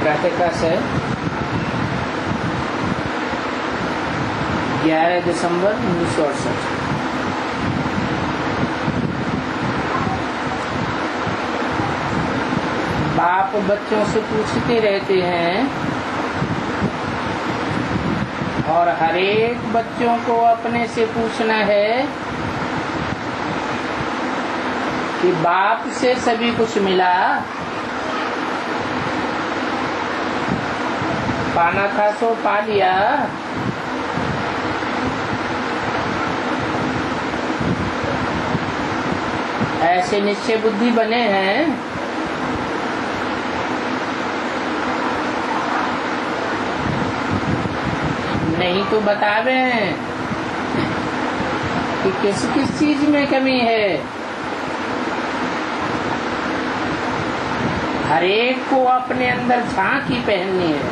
प्रातःकाश है 11 दिसंबर 1968। बाप बच्चों से पूछते रहते हैं और हरेक बच्चों को अपने से पूछना है कि बाप से सभी कुछ मिला, पाना था सो पा लिया, ऐसे निश्चय बुद्धि बने हैं। नहीं तो बतावे कि किस किस चीज में कमी है। हरेक को अपने अंदर झांकी पहननी है।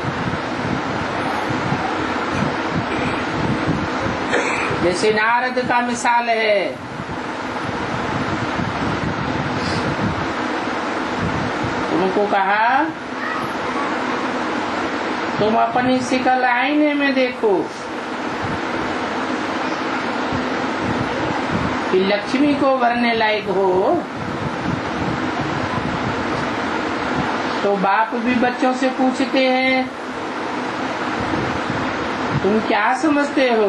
जैसे नारद का मिसाल है, उनको कहा तुम अपनी शिकल आईने में देखो कि लक्ष्मी को भरने लायक हो। तो बाप भी बच्चों से पूछते हैं तुम क्या समझते हो,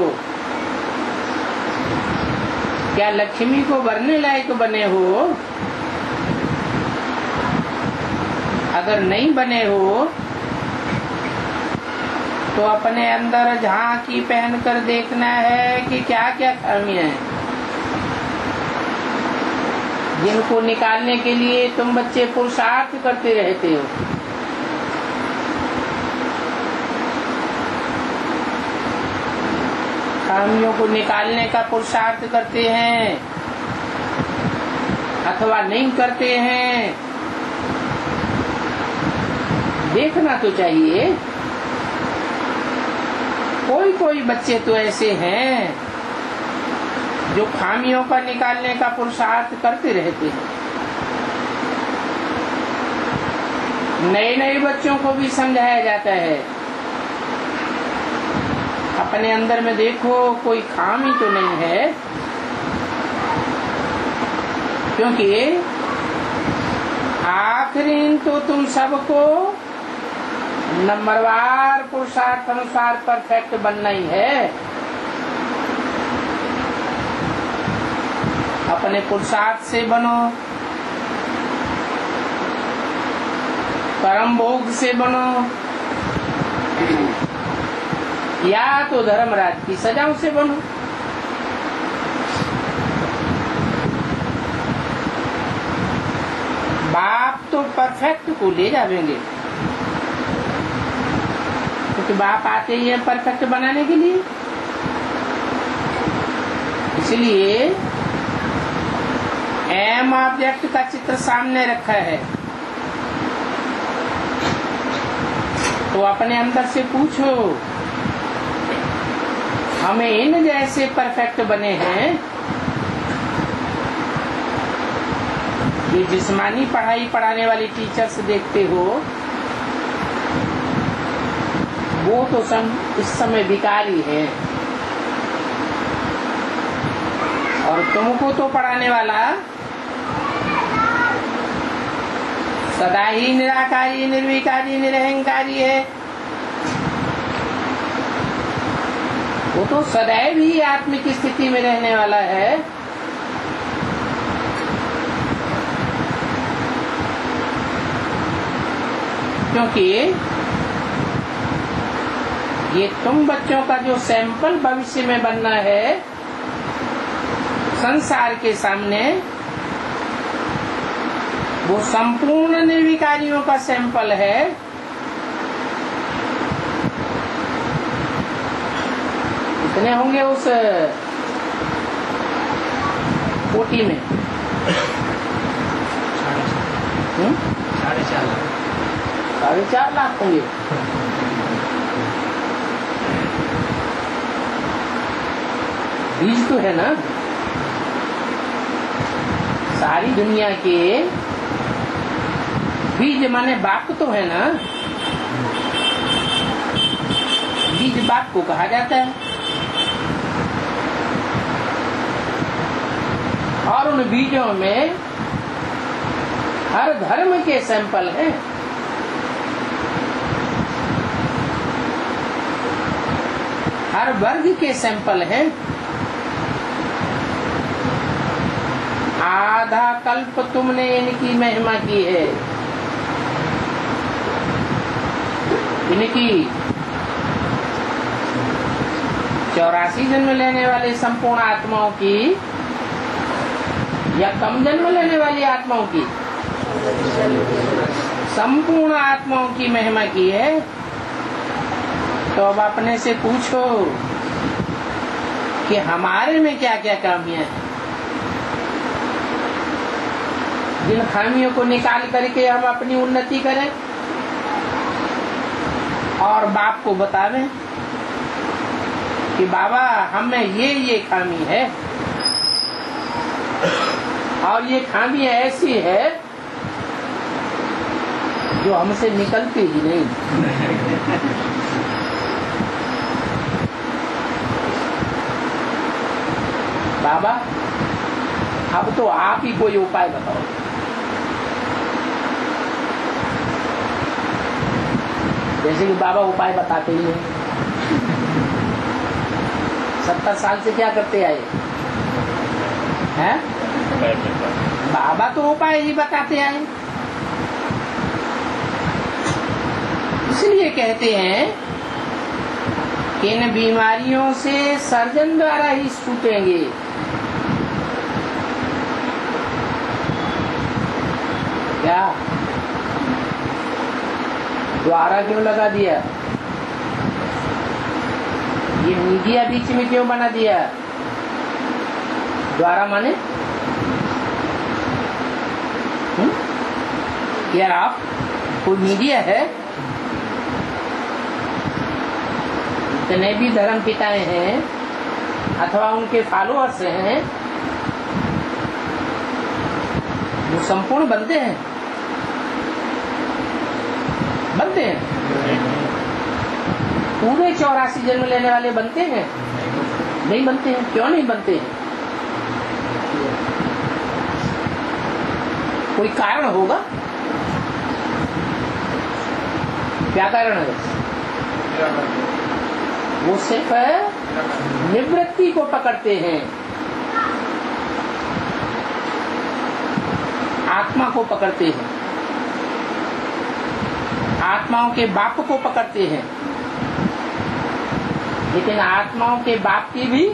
क्या लक्ष्मी को भरने लायक बने हो? अगर नहीं बने हो तो अपने अंदर झांकी पहन कर देखना है कि क्या क्या खामियां हैं, जिनको निकालने के लिए तुम बच्चे पुरुषार्थ करते रहते हो। खामियों को निकालने का पुरुषार्थ करते हैं अथवा नहीं करते हैं, देखना तो चाहिए। कोई कोई बच्चे तो ऐसे हैं जो खामियों का निकालने का पुरुषार्थ करते रहते हैं। नए नए बच्चों को भी समझाया जाता है अपने अंदर में देखो कोई खामी तो नहीं है, क्योंकि आखिरी तो तुम सबको नंबरवार पुरुषार्थ अनुसार परफेक्ट बनना ही है। अपने पुरुषार्थ से बनो, परम भोग से बनो, या तो धर्मराज की सजाओं से बनो। बाप तो परफेक्ट को ले जाएंगे, क्योंकि बाप आते ही है परफेक्ट बनाने के लिए। इसलिए एम ऑब्जेक्ट का चित्र सामने रखा है, तो अपने अंदर से पूछो हमें इन जैसे परफेक्ट बने हैं। ये जिस्मानी पढ़ाई पढ़ाने वाली टीचर्स देखते हो, वो तो इस समय भिखारी है, और तुमको तो पढ़ाने वाला सदा ही निराकारी, निर्विकारी, निरहंकारी है। वो तो सदैव ही आत्मिक स्थिति में रहने वाला है। क्योंकि ये तुम बच्चों का जो सैंपल भविष्य में बनना है संसार के सामने, वो संपूर्ण निर्विकारियों का सैंपल है। कितने होंगे उस कोटी में? 4.5 लाख होंगे। बीज तो है ना, सारी दुनिया के बीज माने बाप तो है ना। बीज बाप को कहा जाता है, और उन बीजों में हर धर्म के सैंपल हैं। हर वर्ग के सैंपल हैं। आधा कल्प तुमने इनकी महिमा की है, इनकी 84 जन्म लेने वाले संपूर्ण आत्माओं की या कम जन्म लेने वाली आत्माओं की? संपूर्ण आत्माओं की महिमा की है। तो अब अपने से पूछो कि हमारे में क्या क्या खामियां हैं, जिन खामियों को निकाल करके हम अपनी उन्नति करें और बाप को बतावें कि बाबा हमें ये खामी है और ये खामी ऐसी है जो हमसे निकलती ही नहीं। बाबा अब तो आप ही कोई उपाय बताओ। जैसे कि बाबा उपाय बताते ही हैं। 70 साल से क्या करते आए हैं? बाबा तो उपाय ही बताते आए। इसलिए कहते हैं कि इन बीमारियों से सर्जन द्वारा ही छूटेंगे। क्या द्वारा क्यों लगा दिया? ये मीडिया बीच में क्यों बना दिया? द्वारा माने यार आप कोई मीडिया है? जितने भी धर्म पिताएं हैं अथवा उनके फॉलोअर्स हैं वो संपूर्ण बनते हैं, बनते हैं। पूरे 84 जन्म लेने वाले बनते हैं? नहीं बनते हैं। क्यों नहीं बनते हैं? कोई कारण होगा। क्या कारण है? वो सिर्फ निवृत्ति को पकड़ते हैं, आत्मा को पकड़ते हैं, आत्माओं के बाप को पकड़ते हैं। लेकिन आत्माओं के बाप की भी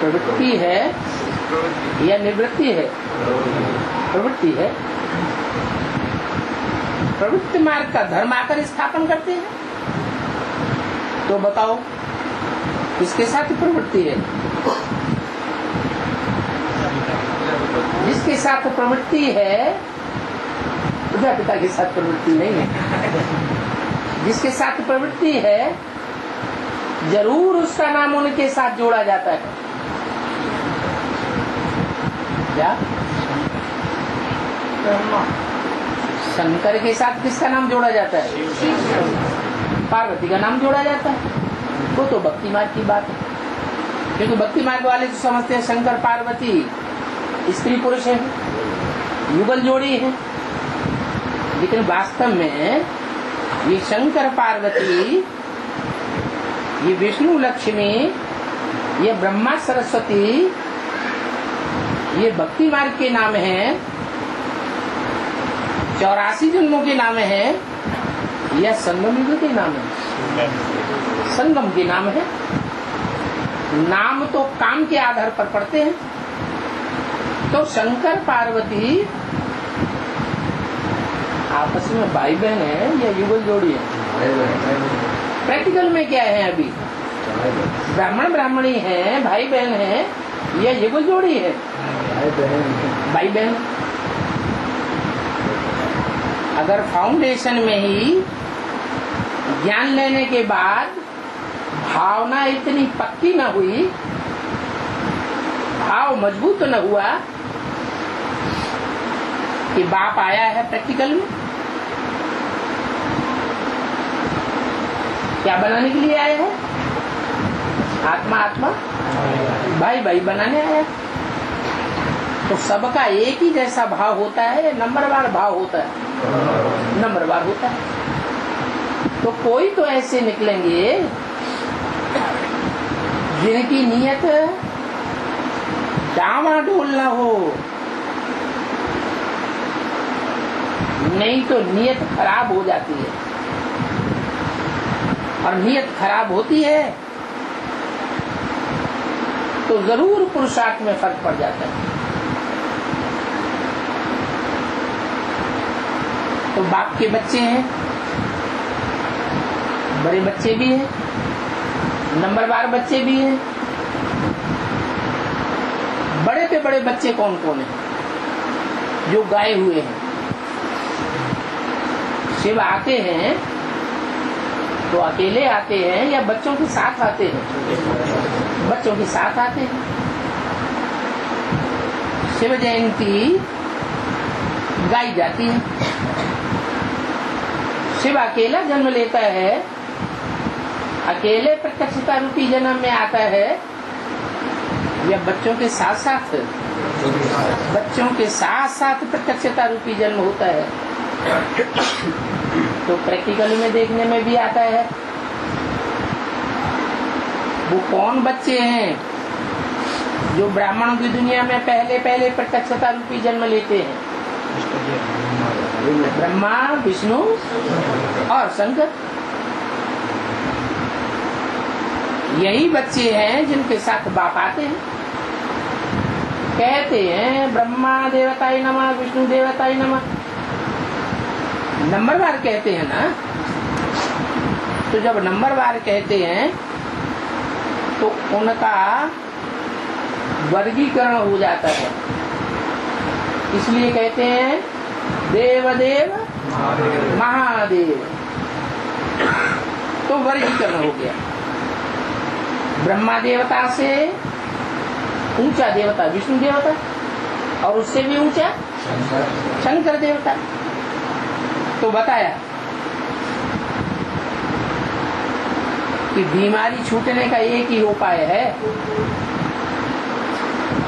प्रवृत्ति है या निवृत्ति है? प्रवृत्ति है। प्रवृत्ति मार्ग का धर्म आकर स्थापन करते हैं। तो बताओ किसके साथ प्रवृत्ति है? जिसके साथ प्रवृत्ति है पिता पिता के साथ प्रवृत्ति नहीं है। जिसके साथ प्रवृत्ति है जरूर उसका नाम उनके साथ जोड़ा जाता है। क्या शंकर के साथ किसका नाम जोड़ा जाता है? पार्वती का नाम जोड़ा जाता है। वो तो भक्ति मार्ग की बात है, क्योंकि भक्ति मार्ग वाले तो समझते हैं शंकर पार्वती स्त्री पुरुष है, युगल जोड़ी है। लेकिन वास्तव में ये शंकर पार्वती, ये विष्णु लक्ष्मी, ये ब्रह्मा सरस्वती, ये भक्ति मार्ग के नाम है, 84 जन्मों के नाम है, या संगम युग के नाम है? संगम के नाम है। नाम तो काम के आधार पर पड़ते हैं। तो शंकर पार्वती आपस में भाई बहन है या युगल जोड़ी है? प्रैक्टिकल में क्या है? अभी ब्राह्मण ब्राह्मणी है, भाई बहन है या युगल जोड़ी है? भाई बहन। अगर फाउंडेशन में ही ज्ञान लेने के बाद भावना इतनी पक्की न हुई, भाव मजबूत न हुआ कि बाप आया है प्रैक्टिकल में, क्या बनाने के लिए आए हैं? आत्मा आत्मा भाई भाई बनाने आया। तो सबका एक ही जैसा भाव होता है या नंबरवार भाव होता है? नंबरवार होता है। तो कोई तो ऐसे निकलेंगे जिनकी नियत डामाडोल न हो, नहीं तो नियत खराब हो जाती है, और नियत खराब होती है तो जरूर पुरुषार्थ में फर्क पड़ जाता है। तो बाप के बच्चे हैं, बड़े बच्चे भी हैं, नंबरवार बच्चे भी हैं। बड़े पे बड़े बच्चे कौन कौन हैं जो गाए हुए हैं? शिव आते हैं तो अकेले आते हैं या बच्चों के साथ आते हैं? बच्चों के साथ आते हैं। शिव जयंती गाई जाती है। शिव अकेला जन्म लेता है, अकेले प्रत्यक्षता रूपी जन्म में आता है, या बच्चों के साथ साथ? बच्चों के साथ साथ प्रत्यक्षता रूपी जन्म होता है। तो प्रैक्टिकली में देखने में भी आता है। वो कौन बच्चे हैं जो ब्राह्मणों की दुनिया में पहले पहले प्रत्यक्षता रूपी जन्म लेते हैं? ब्रह्मा, विष्णु और शंकर। यही बच्चे हैं जिनके साथ बाप आते हैं, कहते हैं ब्रह्मा देवताय नमः, विष्णु देवताय नमः। नंबरवार कहते हैं ना। तो जब नंबरवार कहते हैं तो उनका वर्गीकरण हो जाता है। इसलिए कहते हैं देवदेव महादेव। तो वर्गीकरण हो गया। ब्रह्मा देवता से ऊंचा देवता विष्णु देवता, और उससे भी ऊंचा शंकर देवता। तो बताया कि बीमारी छूटने का एक ही उपाय है,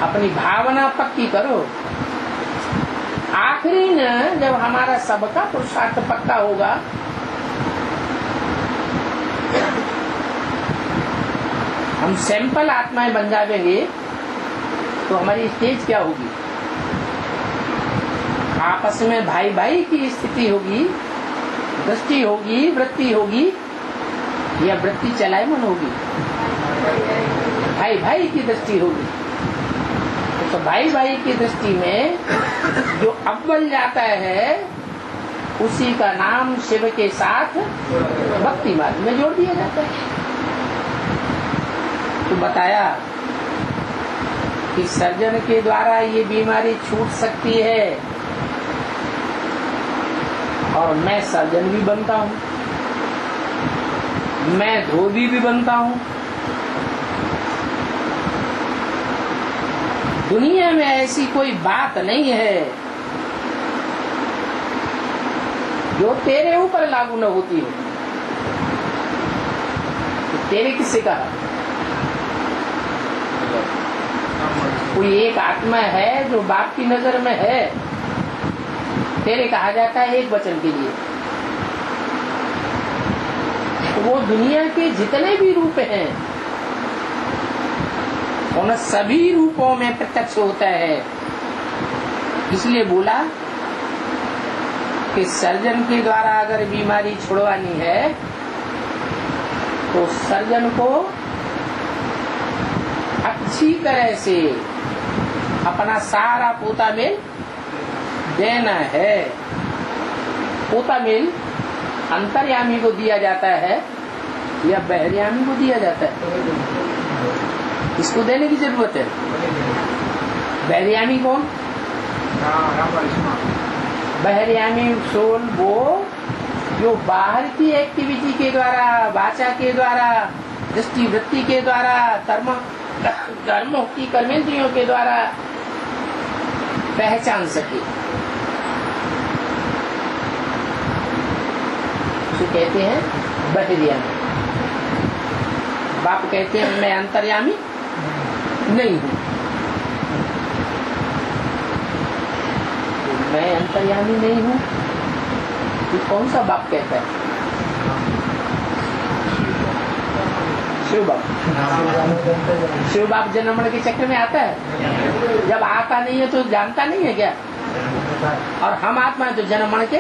अपनी भावना पक्की करो। आखिरी न जब हमारा सबका पुरुषार्थ पक्का होगा हम सैंपल आत्माएं बन जाएंगे, तो हमारी स्टेज क्या होगी? आपस में भाई भाई की स्थिति होगी, दृष्टि होगी, वृत्ति होगी, या वृत्ति चलायमन होगी? भाई भाई की दृष्टि होगी। तो भाई भाई की दृष्टि में जो अव्वल जाता है उसी का नाम शिव के साथ भक्ति मार्ग में जोड़ दिया जाता है। तो बताया कि सर्जन के द्वारा ये बीमारी छूट सकती है, और मैं सर्जन भी बनता हूँ, मैं धोबी भी बनता हूँ। दुनिया में ऐसी कोई बात नहीं है जो तेरे ऊपर लागू न होती हो। तो तेरे किससे कहा? कोई एक आत्मा है जो बाप की नजर में है, तेरे कहा जाता है एक वचन के लिए। तो वो दुनिया के जितने भी रूप हैं उन सभी रूपों में प्रत्यक्ष होता है। इसलिए बोला कि सर्जन के द्वारा अगर बीमारी छुड़वानी है तो सर्जन को अच्छी तरह से अपना सारा पोता मिल देना है। पोता मिल अंतर्यामी को दिया जाता है या बहरयामी को दिया जाता है? इसको देने की जरूरत है। बहरयामी कौन? बहरयामी सोल वो जो बाहर की एक्टिविटी के द्वारा, वाचा के द्वारा, दृष्टि वृत्ति के द्वारा, कर्मों की कर्मेंद्रियों के द्वारा पहचान सके, तो कहते हैं बहरयामी। बाप कहते हैं मैं अंतर्यामी नहीं हूँ, मैं अंतर्यामी नहीं हूँ, ये कौन सा बाप कहता है? शिव बाप। शिव बाप जन्म मरण के चक्र में आता है? जब आता नहीं है तो जानता नहीं है क्या? और हम आत्मा है तो जन्म मरण के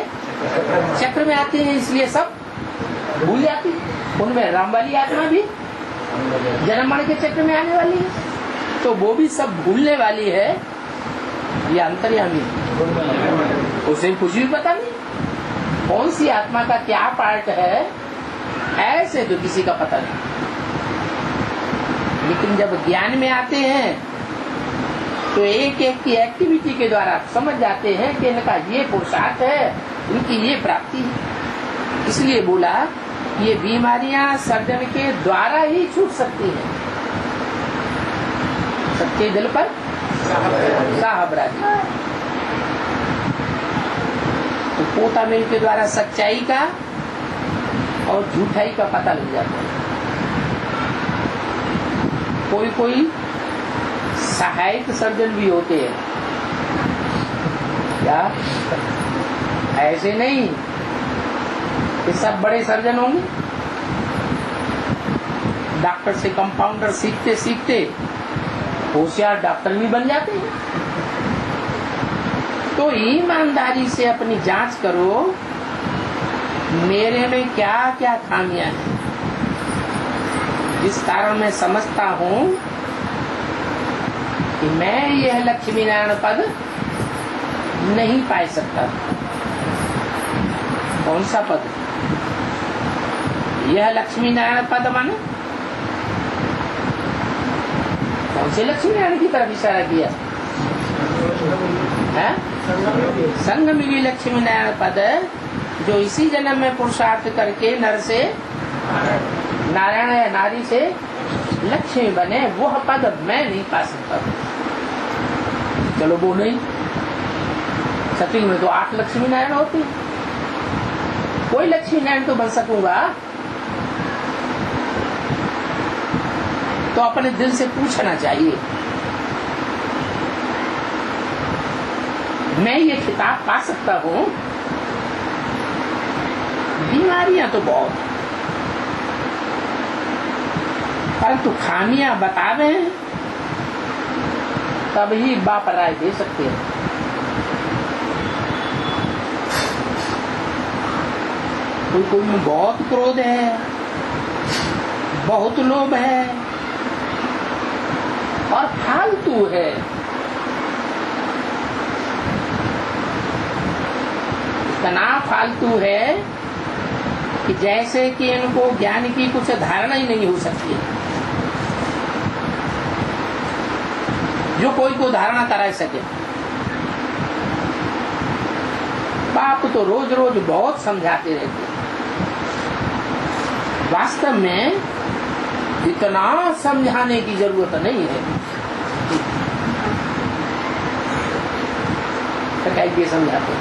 चक्र में आती है, इसलिए सब भूल जाती है। उनमें राम वाली आत्मा भी जन्म मरण के चक्र में आने वाली है, तो वो भी सब भूलने वाली है। ये अंतर्यामी, उसे कुछ भी पता नहीं कौन सी आत्मा का क्या पार्ट है, ऐसे तो किसी का पता नहीं। लेकिन जब ज्ञान में आते हैं तो एक एक की एक्टिविटी के द्वारा समझ जाते हैं कि इनका ये पुरुषार्थ है, इनकी ये प्राप्ति है। इसलिए बोला ये बीमारियां सर्जन के द्वारा ही छूट सकती हैं। सबके दिल पर साहब राजी। तो पोता मिल के द्वारा सच्चाई का और झूठाई का पता लग जाता है। कोई कोई सहायक सर्जन भी होते हैं, क्या ऐसे नहीं कि सब बड़े सर्जन होंगे। डॉक्टर से कंपाउंडर सीखते सीखते होशियार डॉक्टर भी बन जाते हैं। तो ईमानदारी से अपनी जांच करो, मेरे में क्या क्या खामियां हैं, जिस कारण मैं समझता हूं कि मैं यह लक्ष्मी नारायण पद नहीं पा सकता। कौन सा पद? यह लक्ष्मी नारायण पद माने कौन से लक्ष्मी नारायण की तरफ इशारा किया है? संगमिली लक्ष्मी नारायण पद, जो इसी जन्म में पुरुषार्थ करके नर से नारायण या नारी से लक्ष्मी बने, वह पद मैं नहीं पा सकता। चलो वो नहीं, सतयुग में तो 8 लक्ष्मी नारायण होते हैं, कोई लक्ष्मी नारायण तो बन सकूंगा। तो अपने दिल से पूछना चाहिए, मैं ये खिताब पा सकता हूँ? बीमारियां तो बहुत, परंतु खामियां बतावे तब ही बाप राय दे सकते हैं। कोई कोई में बहुत क्रोध है, बहुत लोभ है और फालतू है। इतना फालतू है कि जैसे कि इनको ज्ञान की कुछ धारणा ही नहीं हो सकती है, जो कोई को धारणा करा सके। बाप तो रोज रोज बहुत समझाते रहते, वास्तव में इतना समझाने की जरूरत नहीं है। कैसे समझाते,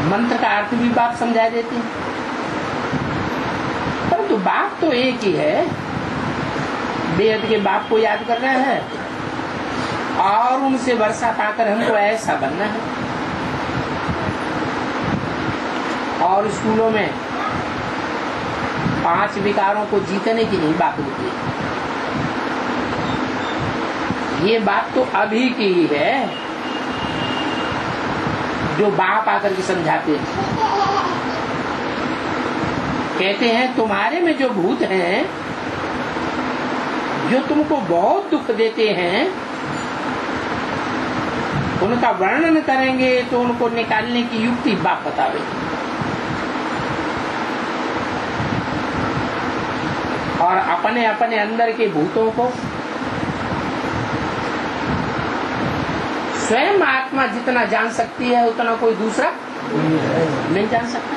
मंत्र का अर्थ भी बाप समझा देते हैं, परंतु बाप तो एक ही है। बेहद के बाप को याद करना है और उनसे वर्षा पाकर हमको ऐसा बनना है। और स्कूलों में 5 विकारों को जीतने की नहीं बात होती है। ये बात तो अभी की ही है, जो बाप आकर के समझाते हैं। कहते हैं तुम्हारे में जो भूत हैं, जो तुमको बहुत दुख देते हैं, उनका वर्णन करेंगे तो उनको निकालने की युक्ति बाप बतावे। और अपने अपने अंदर के भूतों को स्वयं आत्मा जितना जान सकती है उतना कोई दूसरा नहीं जान सकता।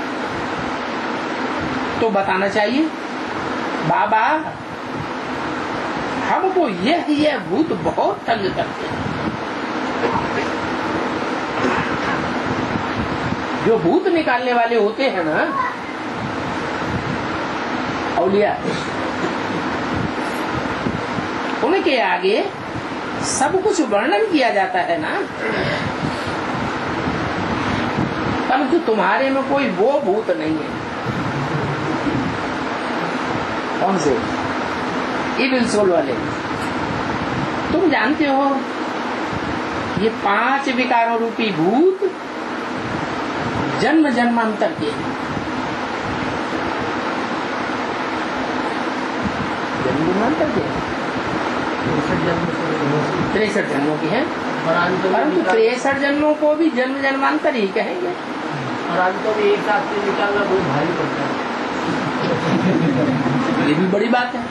तो बताना चाहिए, बाबा हमको यह भूत बहुत तंग करते हैं। जो भूत निकालने वाले होते हैं ना, औलिया उनके आगे सब कुछ वर्णन किया जाता है ना, परंतु तुम्हारे में कोई वो भूत नहीं है। कौन से? इविल सोल वाले। तुम जानते हो ये 5 विकारों रूपी भूत जन्म जन्मांतर के, जन्म जन्मांतर के 63 जन्मों की है, परंतु 63 जन्मों को भी जन्म जन्मांतर ही कहेंगे। और आज तो भी एक साथ से निकालना बहुत भारी पड़ता है। ये भी बड़ी बात है।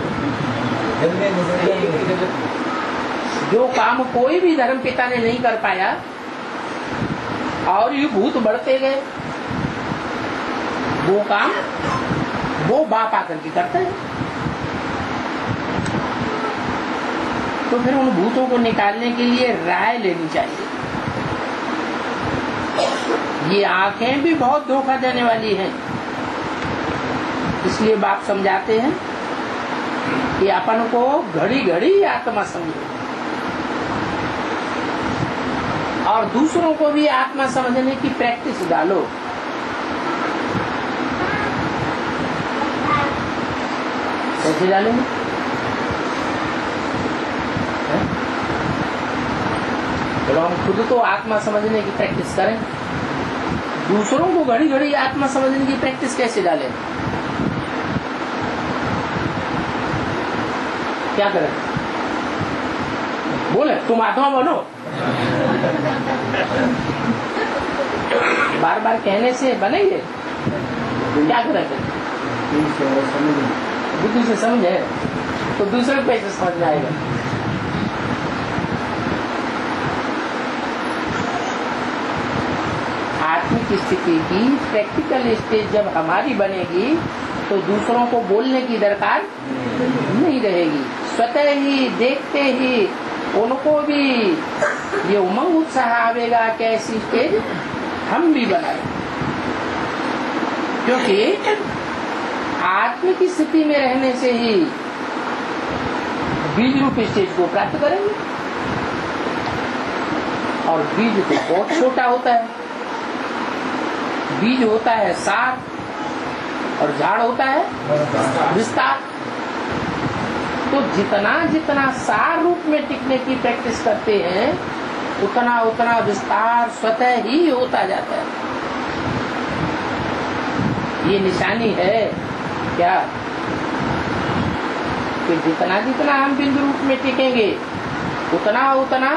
जो काम कोई भी धर्म पिता ने नहीं कर पाया और ये भूत बढ़ते गए, वो काम वो बाप आकर के करते हैं। तो फिर उन भूतों को निकालने के लिए राय लेनी चाहिए। ये आंखें भी बहुत धोखा देने वाली हैं, इसलिए बाप समझाते हैं कि अपन को घड़ी घड़ी आत्मा समझो और दूसरों को भी आत्मा समझने की प्रैक्टिस डालो। कैसे डालेंगे? चलो हम खुद तो आत्मा समझने की प्रैक्टिस करें, दूसरों को घड़ी घड़ी आत्मा समझने की प्रैक्टिस कैसे डालें? क्या करें? बोले तुम आत्मा बनो। बार बार कहने से बनेंगे? क्या करेंगे? बुद्धि से समझे तो दूसरे को कैसे समझ में आएगा? आत्मिक स्थिति की प्रैक्टिकल स्टेज जब हमारी बनेगी तो दूसरों को बोलने की दरकार नहीं रहेगी। स्वतः ही देखते ही उनको भी ये उमंग उत्साह आवेगा कि ऐसी स्टेज हम भी बनाए, क्योंकि आत्मिक स्थिति में रहने से ही बीज रूप स्टेज को प्राप्त करेंगे। और बीज तो बहुत छोटा होता है, बीज होता है सार और झाड़ होता है विस्तार। तो जितना जितना सार रूप में टिकने की प्रैक्टिस करते हैं उतना उतना विस्तार स्वतः ही होता जाता है। ये निशानी है क्या कि जितना जितना हम बिंदु रूप में टिकेंगे उतना उतना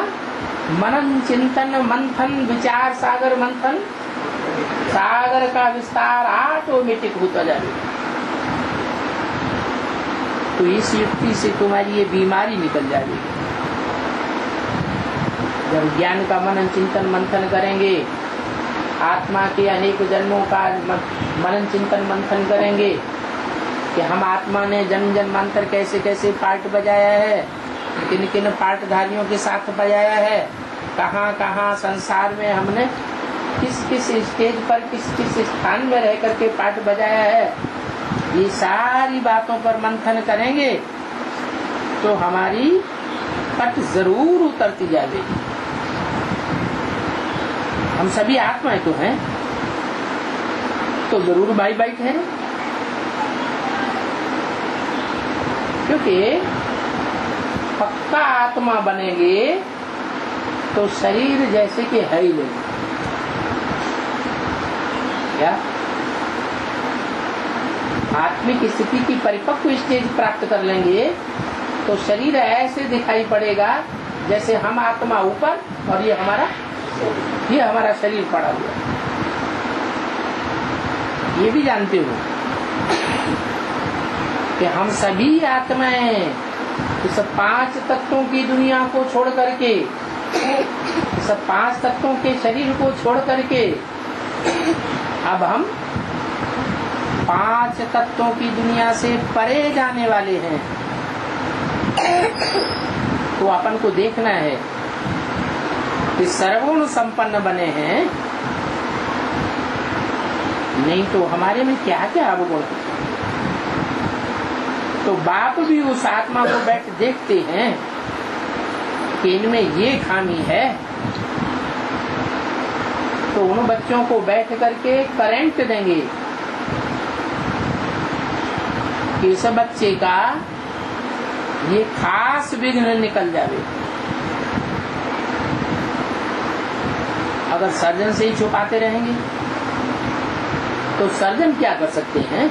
मनन चिंतन मंथन विचार सागर मंथन सागर का विस्तार ऑटोमेटिक होता जाएगा। तो इस युक्ति से तुम्हारी ये बीमारी निकल जाएगी। जब ज्ञान का मनन चिंतन मंथन करेंगे, आत्मा के अनेक जन्मों का मनन चिंतन मंथन करेंगे कि हम आत्मा ने जन्म जन्मांतर कैसे कैसे पार्ट बजाया है, किन किन पार्टधारियों के साथ बजाया है, कहाँ कहाँ संसार में हमने किस किस स्टेज पर किस किस स्थान में रह करके पार्ट बजाया है, ये सारी बातों पर मंथन करेंगे तो हमारी पट जरूर उतरती जाएगी। हम सभी आत्माएं तो हैं, तो जरूर बाई बाई ठहरे, क्योंकि पक्का आत्मा बनेंगे तो शरीर जैसे कि है ही नहीं। क्या आत्मिक स्थिति की परिपक्व स्टेज प्राप्त कर लेंगे तो शरीर ऐसे दिखाई पड़ेगा जैसे हम आत्मा ऊपर और ये हमारा शरीर पड़ा हुआ। ये भी जानते हो कि हम सभी आत्माएं इस 5 तत्वों की दुनिया को छोड़ करके, इस 5 तत्वों के शरीर को छोड़ करके अब हम 5 तत्वों की दुनिया से परे जाने वाले हैं। तो अपन को देखना है कि सर्वगुण संपन्न बने हैं, नहीं तो हमारे में क्या क्या अवगुण है। तो बाप भी उस आत्मा को बैठ देखते हैं कि इनमें ये खामी है, तो उन बच्चों को बैठ करके करंट देंगे कि इस बच्चे का ये खास विघ्न निकल जावे। अगर सर्जन से ही छुपाते रहेंगे तो सर्जन क्या कर सकते हैं?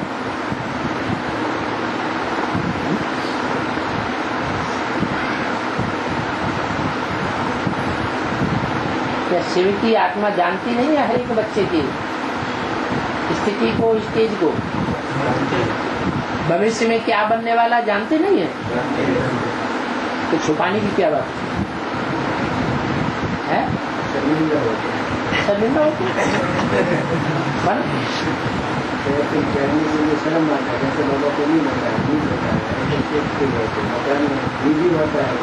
क्या शिव की आत्मा जानती नहीं है हर एक बच्चे की स्थिति को, स्टेज को? भविष्य में क्या बनने वाला जानते नहीं है, तो छुपाने की क्या बात है? शर्मिंदा होती है। शर्म आता है, जैसे बाबा को नहीं बताया, नहीं बताया,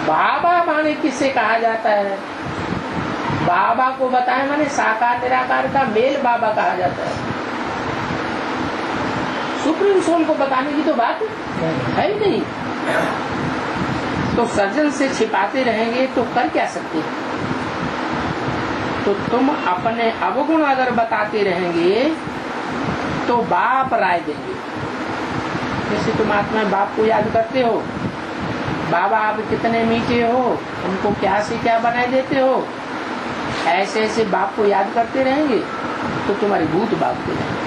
बाबा माने किससे कहा जाता है? बाबा को बताए माने साकार निराकार का मेल बाबा कहा जाता है। सुप्रीम सोल को बताने की तो बात है ही नहीं। तो सर्जन से छिपाते रहेंगे तो कर क्या सकते हैं? तो तुम अपने अवगुण अगर बताते रहेंगे तो बाप राय देंगे। जैसे तुम आत्मा बाप को याद करते हो, बाबा आप कितने मीठे हो, हमको क्या से क्या बनाए देते हो, ऐसे ऐसे बाप को याद करते रहेंगे तो तुम्हारे भूत भागते रहेंगे।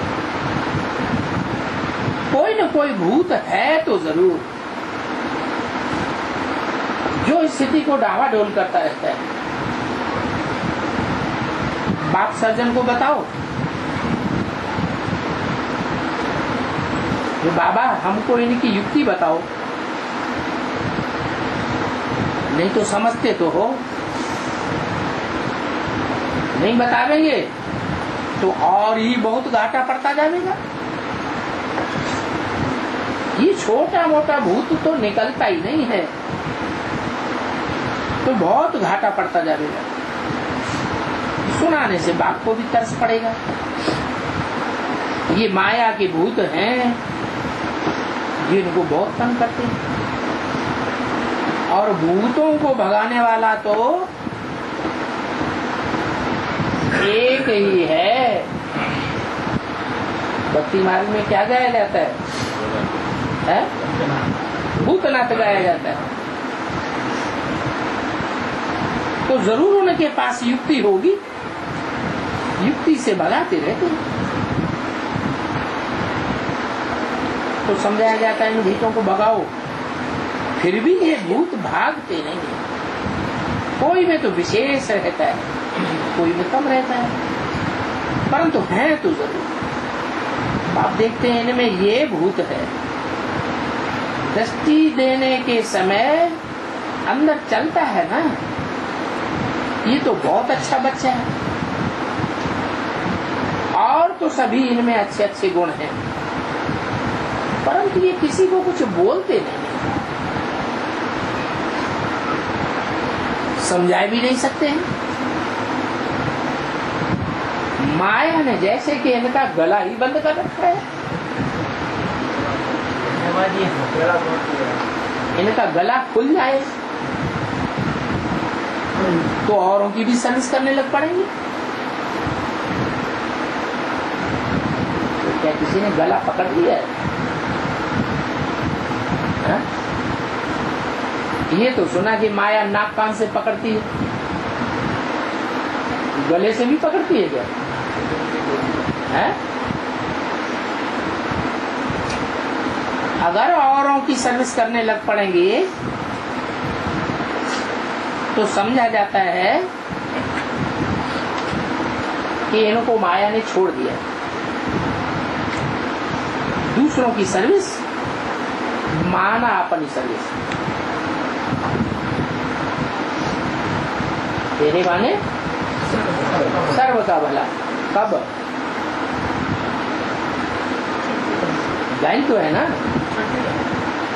कोई न कोई भूत है तो जरूर जो स्थिति को डावाडोल करता रहता है। बाप सर्जन को बताओ कि बाबा हमको इनकी युक्ति बताओ, नहीं तो समझते तो हो, नहीं बतावेंगे तो और ही बहुत घाटा पड़ता जाएगा। ये छोटा मोटा भूत तो निकलता ही नहीं है, तो बहुत घाटा पड़ता जाएगा। सुनाने से बाप को भी तरस पड़ेगा। ये माया के भूत हैं जिनको बहुत तंग करते हैं, और भूतों को भगाने वाला तो एक ही है। भक्ति मार्ग में क्या गाया जाता है? भूतनाथ गाया जाता है। तो जरूर उनके पास युक्ति होगी, युक्ति से भगाते रहते हैं। तो समझाया जाता है इन भूतों को भगाओ, फिर भी ये भूत भागते नहीं है। कोई में तो विशेष रहता है, कोई में कम रहता है, परंतु है तो जरूर। आप देखते हैं इनमें ये भूत है, दृष्टि देने के समय अंदर चलता है ना, ये तो बहुत अच्छा बच्चा है। और तो सभी इनमें अच्छे अच्छे गुण हैं, परंतु ये किसी को कुछ बोलते नहीं, समझा भी नहीं सकते हैं। माया ने जैसे कि इनका गला ही बंद कर रखा है, इनका गला खुल जाए तो औरों की भी सर्विस करने लग पड़ेंगे। तो क्या किसी ने गला पकड़ लिया है? ये तो सुना कि माया नाक कान से पकड़ती है, गले से भी पकड़ती है क्या? है? अगर औरों की सर्विस करने लग पड़ेंगे तो समझा जाता है कि इनको माया ने छोड़ दिया। दूसरों की सर्विस माना अपनी सर्विस, तेरे माने सर्व का भला। कब? लाइन तो है ना,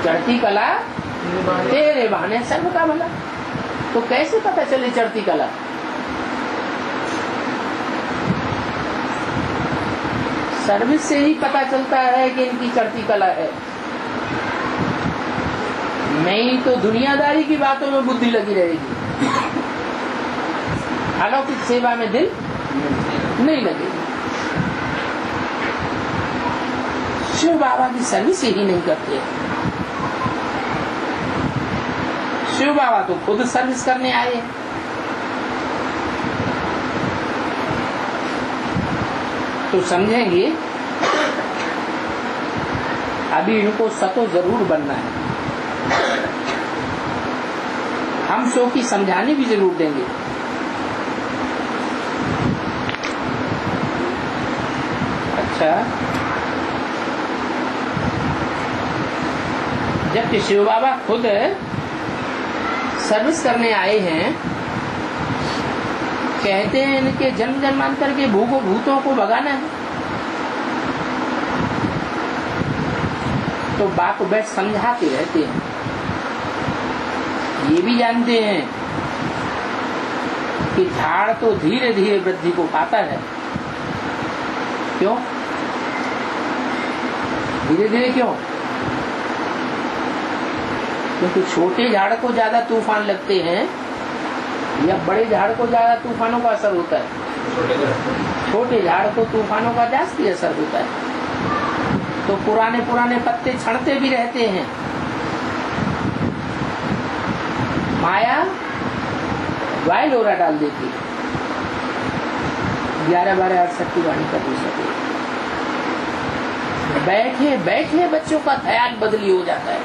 चढ़ती कला तेरे बहाने सर्व का भला। तो कैसे पता चले चढ़ती कला? सर्विस से ही पता चलता है कि इनकी चढ़ती कला है, नहीं तो दुनियादारी की बातों में बुद्धि लगी रहेगी, अलौकिक सेवा में दिल नहीं लगेगी। शिव बाबा की सर्विस ही नहीं करते। शिव बाबा तो खुद सर्विस करने आए। तो समझेंगे अभी इनको सतो जरूर बनना है। हम सो की समझाने भी जरूर देंगे। अच्छा, जबकि शिव बाबा खुद सर्विस करने आए हैं, कहते हैं इनके जन्म जन्मांतर के भूतों को भगाना है, तो बाप बैठ समझाते रहते हैं। ये भी जानते हैं कि झाड़ तो धीरे धीरे वृद्धि को पाता है। क्यों धीरे धीरे? क्यों? क्योंकि छोटे झाड़ को ज्यादा तूफान लगते हैं या बड़े झाड़ को ज्यादा तूफानों का असर होता है? छोटे झाड़ को तूफानों का जास्ती असर होता है। तो पुराने पुराने पत्ते छड़ते भी रहते हैं। माया वायलोरा डाल देती है, 11-12 68 वाणी कर नहीं सके। बैठे बैठे बच्चों का ख्याल बदली हो जाता है।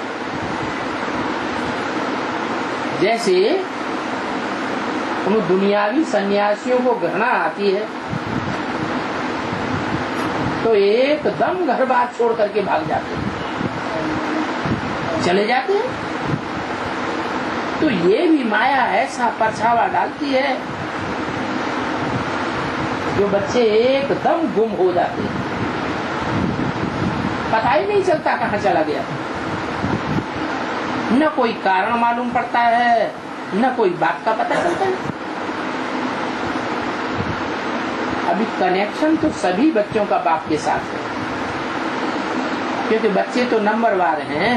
जैसे उन दुनियावी सन्यासियों को घृणा आती है तो एकदम घर बार छोड़ करके भाग जाते हैं, चले जाते हैं। तो ये भी माया ऐसा परछावा डालती है जो बच्चे एकदम गुम हो जाते हैं, पता ही नहीं चलता कहाँ चला गया। न कोई कारण मालूम पड़ता है, न कोई बात का पता चलता है। अभी कनेक्शन तो सभी बच्चों का बाप के साथ है, क्योंकि बच्चे तो नंबरवार हैं,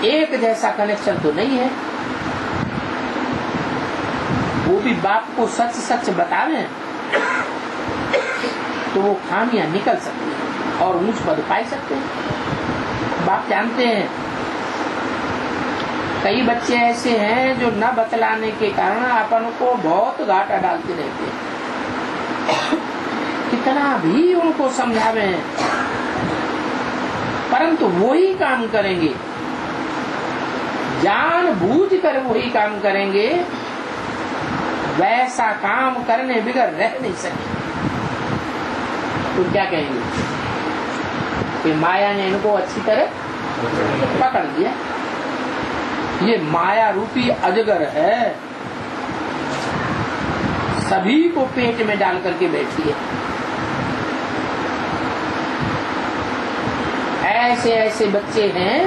एक जैसा कनेक्शन तो नहीं है। वो भी बाप को सच सच बतावें तो वो खामियां निकल सकती हैं और ऊंच पद पाई सकते हैं। बाप जानते हैं कई बच्चे ऐसे हैं जो न बतलाने के कारण अपन को बहुत घाटा डालते रहते हैं। कितना भी उनको समझावें परंतु वही काम करेंगे, जानबूझ कर वही काम करेंगे, वैसा काम करने बिगड़ रह नहीं सके। तो क्या कहेंगे कि माया ने इनको अच्छी तरह पकड़ लिया। ये माया रूपी अजगर है, सभी को पेट में डाल करके बैठी है। ऐसे ऐसे बच्चे हैं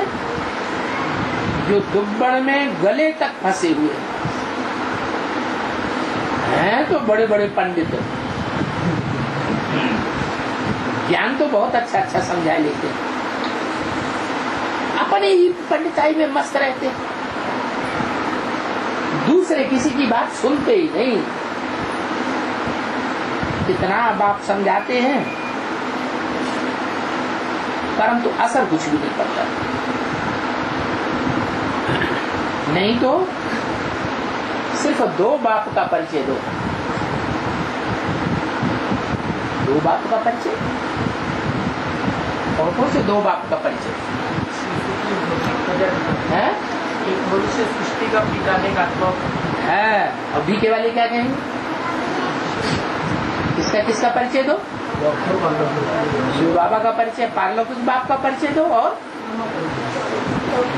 जो दुब्बड़ में गले तक फंसे हुए हैं, तो बड़े बड़े पंडित ज्ञान तो बहुत अच्छा अच्छा समझा लेते हैं, अपने ही पंडिताई में मस्त रहते, दूसरे किसी की बात सुनते ही नहीं। कितना बाप समझाते हैं परंतु असर कुछ भी नहीं पड़ता। नहीं तो सिर्फ 2 बाप का परिचय दो, 2 बाप का परिचय, और कौन से 2 बाप का परिचय है? एक मनुष्य सृष्टि का पिता ने आत्मा है, और बी के वाले क्या कहेंगे? किसका किसका परिचय दो? शिव बाबा का परिचय, पारलौकिक बाप का परिचय दो,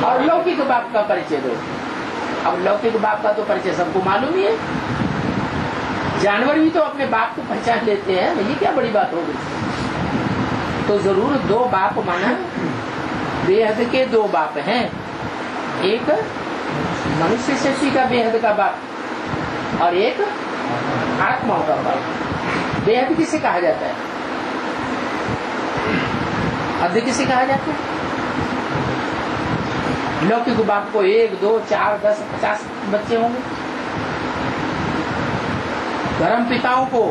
और लौकिक बाप का परिचय दो। अब लौकिक बाप का तो परिचय सबको मालूम ही है, जानवर भी तो अपने बाप को पहचान लेते हैं, ये क्या बड़ी बात हो गई। तो जरूर 2 बाप माना बेहद के 2 बाप हैं, एक मनुष्य सृष्टि का बेहद का बाप और एक आत्माओं का बाप। बेहद किसे कहा जाता है? अधिक किसे कहा जाता है? लौकिक बाप को 1, 2, 4, 10, 50 बच्चे होंगे। धर्म पिताओं को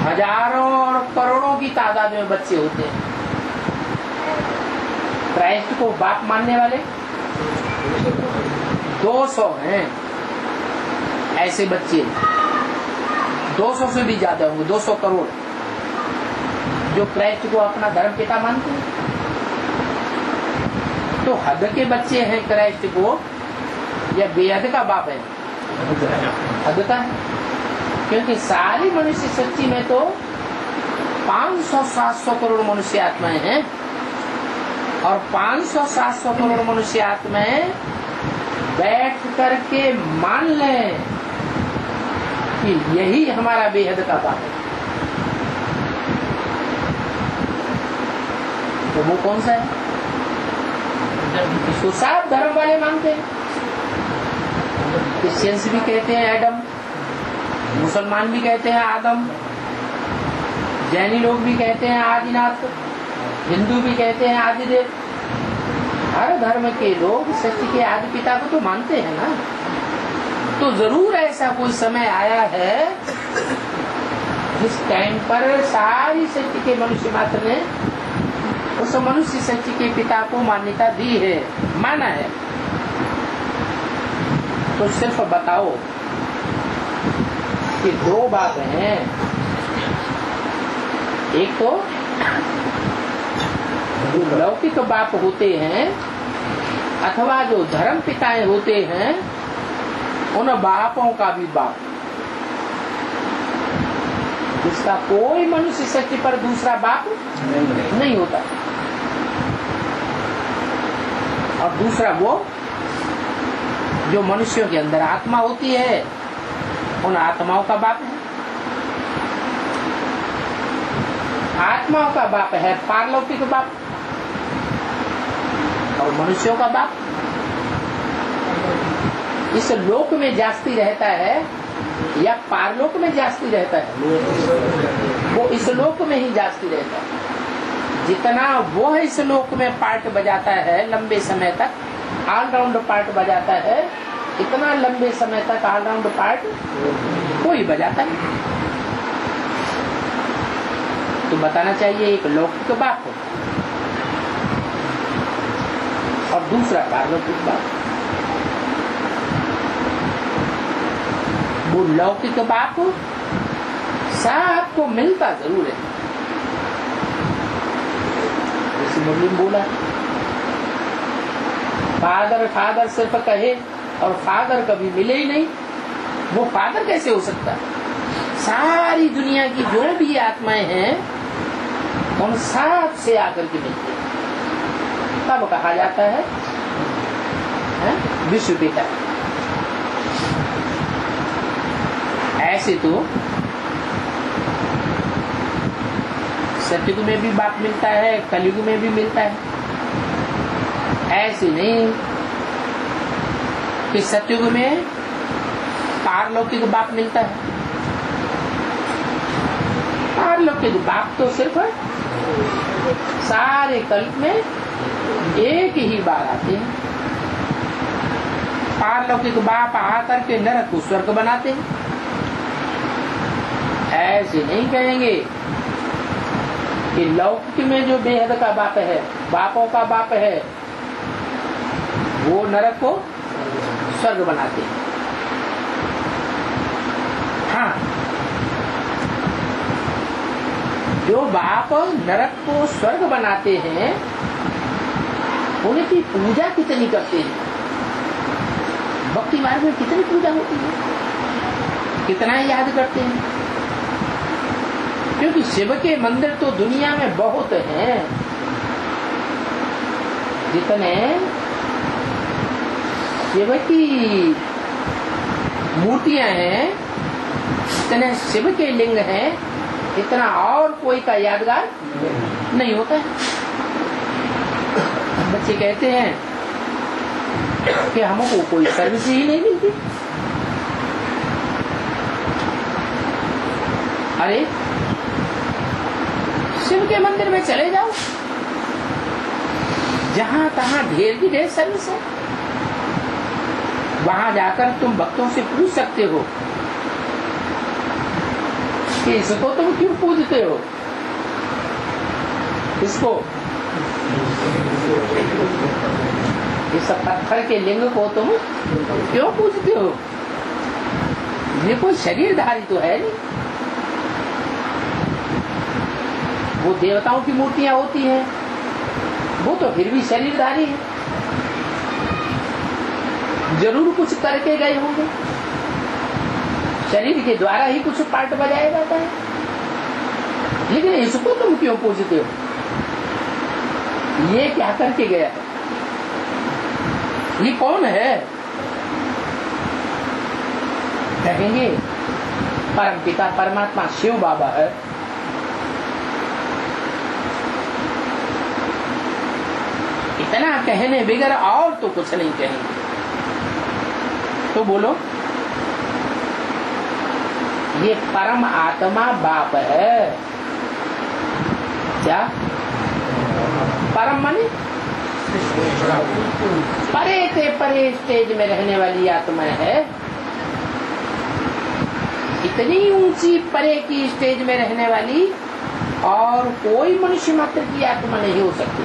हजारों और करोड़ों की तादाद में बच्चे होते हैं। क्राइस्ट को बाप मानने वाले 200 हैं ऐसे बच्चे, 200 से भी ज्यादा होंगे, 200 करोड़ जो क्राइस्ट को अपना धर्म पिता मानते हैं। तो हद के बच्चे हैं क्राइस्ट को या बेहद का बाप है? हद का है, क्योंकि सारी मनुष्य सृष्टि में तो 500-700 करोड़ मनुष्य आत्माएं हैं और 500-700 करोड़ मनुष्य आत्माएं बैठ करके मान लें कि यही हमारा बेहद का बाप है। तो वो कौन सा है? इसको सब धर्म वाले मानते हैं। क्रिश्चियंस भी कहते हैं एडम, मुसलमान भी कहते हैं आदम, जैनी लोग भी कहते हैं आदिनाथ, हिंदू भी कहते हैं आदिदेव। हर धर्म के लोग सृष्टि के आदि पिता को तो मानते हैं ना। तो जरूर ऐसा कोई समय आया है जिस टाइम पर सारी सृष्टि के मनुष्य मात्र ने उस मनुष्य सृष्टि के पिता को मान्यता दी है, माना है। तो सिर्फ बताओ कि 2 बात हैं, एक तो जो लौकिक बाप होते हैं अथवा जो धर्म पिताएं होते हैं, उन बापों का भी बाप, इसका कोई मनुष्य सृष्टि पर दूसरा बाप नहीं होता। और दूसरा वो जो मनुष्यों के अंदर आत्मा होती है, उन आत्माओं का बाप है। आत्माओं का बाप है पारलौकिक बाप, और मनुष्यों का बाप इस लोक में जास्ती रहता है या पारलोक में जास्ती रहता है? वो इस लोक में ही जास्ती रहता है। जितना वो इस लोक में पार्ट बजाता है लंबे समय तक, ऑलराउंड पार्ट बजाता है, इतना लंबे समय तक ऑलराउंड पार्ट कोई बजाता नहीं। तो बताना चाहिए एक लौकिक बाप और दूसरा पारलौकिक बाप। वो लौकिक बाप सबको मिलता जरूर है, जैसे मुरली में बोला फादर फादर सिर्फ कहे और फादर कभी मिले ही नहीं। वो फादर कैसे हो सकता? सारी दुनिया की जो भी आत्माएं हैं उन सब से आकर के मिलते हैं, तब कहा जाता है विश्व पिता। ऐसे तो सतयुग में भी बाप मिलता है, कलयुग में भी मिलता है। ऐसे नहीं कि सतयुग में पारलौकिक बाप मिलता है। पारलौकिक बाप तो सिर्फ सारे कल्प में एक ही बार आते हैं। पारलौकिक बाप आकर के नरक को स्वर्ग बनाते हैं। ऐसे नहीं कहेंगे कि लौकिक में जो बेहद का बाप है, बापों का बाप है, वो नरक को स्वर्ग बनाते हैं। हाँ, जो बाप नरक को स्वर्ग बनाते हैं उनकी पूजा कितनी करते हैं? भक्ति मार्ग में कितनी पूजा होती है, कितना याद करते हैं? क्योंकि शिव के मंदिर तो दुनिया में बहुत हैं। जितने शिव की मूर्तियां हैं, जितने शिव के लिंग हैं, इतना और कोई का यादगार नहीं होता है। बच्चे कहते हैं कि हमको कोई सर्विस ही नहीं मिलती। अरे शिव के मंदिर में चले जाओ, जहां तहां ढेर की ढेर सर्विस है। वहां जाकर तुम भक्तों से पूछ सकते हो कि इसको तुम क्यों पूजते हो, इसको, इस पत्थर के लिंग को तुम क्यों पूजते हो? ये कोई शरीरधारी तो है नहीं। वो देवताओं की मूर्तियां होती हैं, वो तो फिर भी शरीरधारी है, जरूर कुछ करके गए होंगे, शरीर के द्वारा ही कुछ पार्ट बजाया जाता है। लेकिन इसको तुम क्यों पूजते हो? ये क्या करके गया है? ये कौन है? कहेंगे परम पिता परमात्मा शिव बाबा है। इतना कहने बगैर और तो कुछ नहीं कहेंगे। तो बोलो, ये परम आत्मा बाप है। क्या परम माने? परे से परे स्टेज में रहने वाली आत्मा है। इतनी ऊंची परे की स्टेज में रहने वाली और कोई मनुष्य मात्र की आत्मा नहीं हो सकती।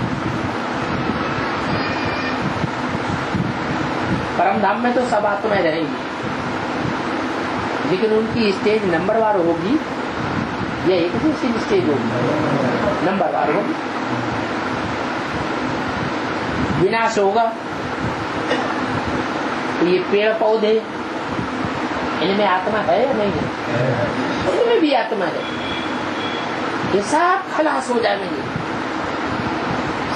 परम धाम में तो सब आत्माएं रहेंगी, लेकिन उनकी स्टेज नंबरवार होगी या एक दूसरी स्टेज होगी, नंबरवार होगी। विनाश होगा तो ये पेड़ पौधे, इनमें आत्मा है या नहीं है? इनमें भी आत्मा है। ये सब खलास हो जाएंगे।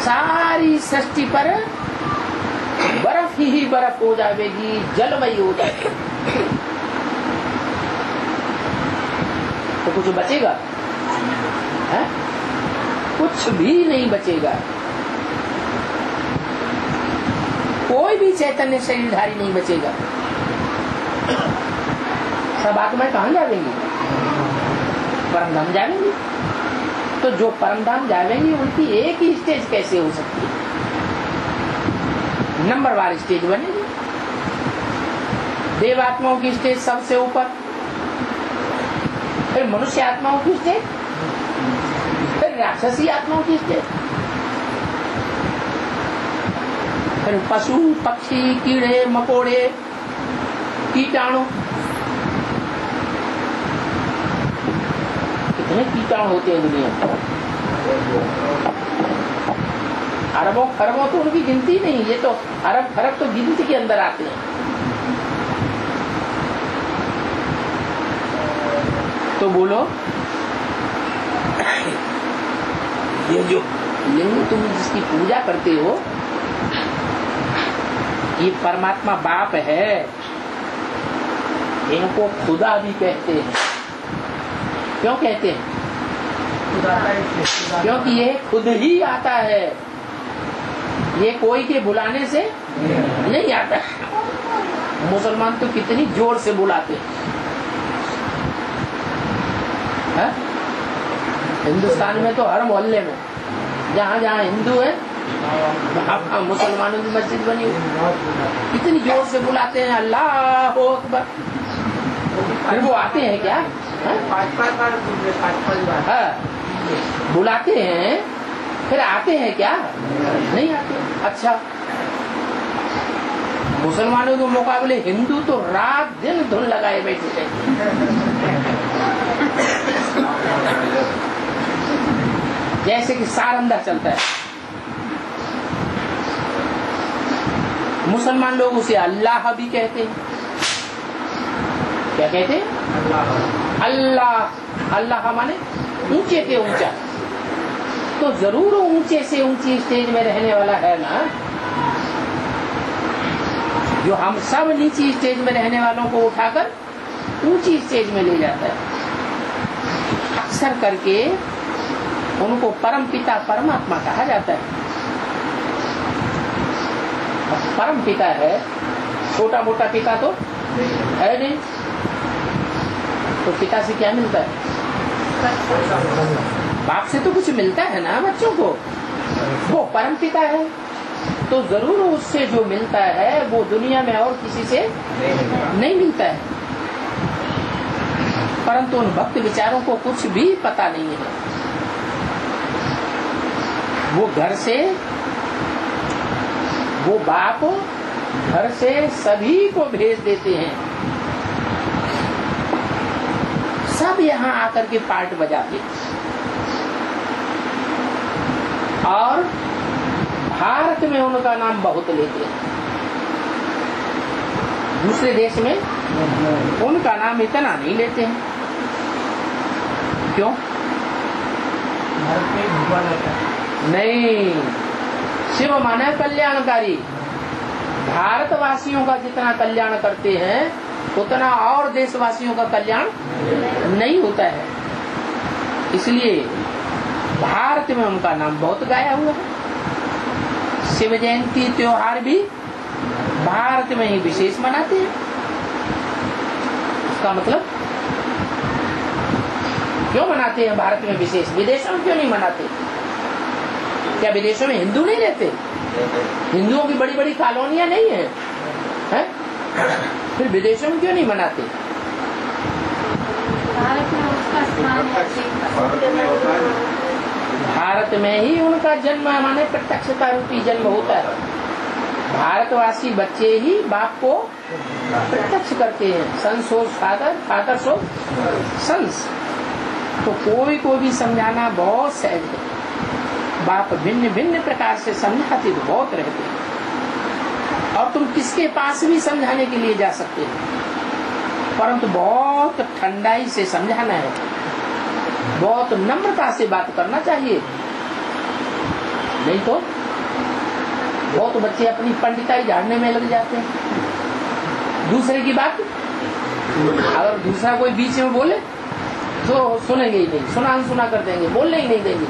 सारी सृष्टि पर बर्फ ही बर्फ हो जाएगी, जलमयी हो जाएगी। तो कुछ बचेगा है? कुछ भी नहीं बचेगा। कोई भी चैतन्य शरीरधारी नहीं बचेगा। सब आत्माएं कहाँ जाएंगी? परमधाम जाएंगी। तो जो परमधाम जाएंगी उनकी एक ही स्टेज कैसे हो सकती है? नंबरवार स्टेज बनेगी। देव आत्माओं की स्टेज सबसे ऊपर, फिर मनुष्य आत्माओं की स्टेज, फिर राक्षसी आत्माओं की स्टेज, फिर पशु पक्षी कीड़े मकोड़े कीटाणु। कितने कीटाणु होते हैं दुनिया में? अरबों खरबों तो उनकी गिनती नहीं। ये तो अरब खरब तो गिनती के अंदर आते हैं। तो बोलो, ये जो लिंग तुम जिसकी पूजा करते हो, ये परमात्मा बाप है। इनको खुदा भी कहते हैं। क्यों कहते हैं? क्योंकि ये खुद ही आता है, ये कोई के बुलाने से नहीं आता। मुसलमान तो कितनी जोर से बुलाते हैं। हिंदुस्तान में तो हर मोहल्ले में जहाँ जहाँ हिंदू है वहाँ मुसलमानों की मस्जिद बनी हुई, इतनी जोर से बुलाते हैं अल्लाह अकबर। फिर वो आते हैं क्या? बुलाते हैं, फिर आते हैं क्या? नहीं आते। अच्छा, मुसलमानों के मुकाबले हिंदू तो रात दिन धुन लगाए बैठे थे। जैसे कि सारंदा चलता है। मुसलमान लोग उसे अल्लाह भी कहते हैं। क्या कहते हैं? अल्लाह। अल्लाह माने ऊंचे से ऊंचा। तो जरूर ऊंचे से ऊंची स्टेज में रहने वाला है ना, जो हम सब नीची स्टेज में रहने वालों को उठाकर ऊंची स्टेज में ले जाता है। अक्सर करके उनको परम पिता परमात्मा कहा जाता है। परम पिता है, छोटा मोटा पिता तो है नहीं। तो पिता से क्या मिलता है? बाप से तो कुछ मिलता है ना बच्चों को, वो परम पिता है, तो जरूर उससे जो मिलता है वो दुनिया में और किसी से नहीं मिलता है। परंतु उन भक्त विचारों को कुछ भी पता नहीं है। वो घर से, वो बाप घर से सभी को भेज देते हैं, सब यहाँ आकर के पार्ट बजाते हैं। और भारत में उनका नाम बहुत लेते हैं, दूसरे देश में उनका नाम इतना नहीं लेते हैं। क्यों? भारत में भगवान आता है। नहीं, शिव माने कल्याणकारी। भारतवासियों का जितना कल्याण करते हैं उतना और देशवासियों का कल्याण नहीं होता है। इसलिए भारत में उनका नाम बहुत गाया हुआ है। शिव जयंती त्योहार भी भारत में ही विशेष मनाते हैं। इसका मतलब क्यों मनाते हैं भारत में विशेष, विदेशों में क्यों नहीं मनाते? क्या विदेशों में हिंदू नहीं रहते? हिंदुओं की बड़ी बड़ी कॉलोनियां नहीं है, है? फिर विदेशों में क्यों नहीं मनाते? भारत में उसका स्थान है। भारत में ही उनका जन्म माने प्रत्यक्षता रूपी जन्म होता है। भारतवासी बच्चे ही बाप को प्रत्यक्ष करते हैं। Son so father, father so sons. तो कोई को भी समझाना बहुत सहज है। बाप भिन्न भिन्न प्रकार से समझाते तो बहुत रहते हैं, और तुम किसके पास भी समझाने के लिए जा सकते हो, परंतु बहुत ठंडाई से समझाना है, बहुत नम्रता से बात करना चाहिए। नहीं तो बहुत बच्चे अपनी पंडिताई झाड़ने में लग जाते हैं। दूसरे की बात अगर दूसरा कोई बीच में बोले तो सुनेंगे ही नहीं, सुना अनसुना कर देंगे, बोलने ही नहीं देंगे।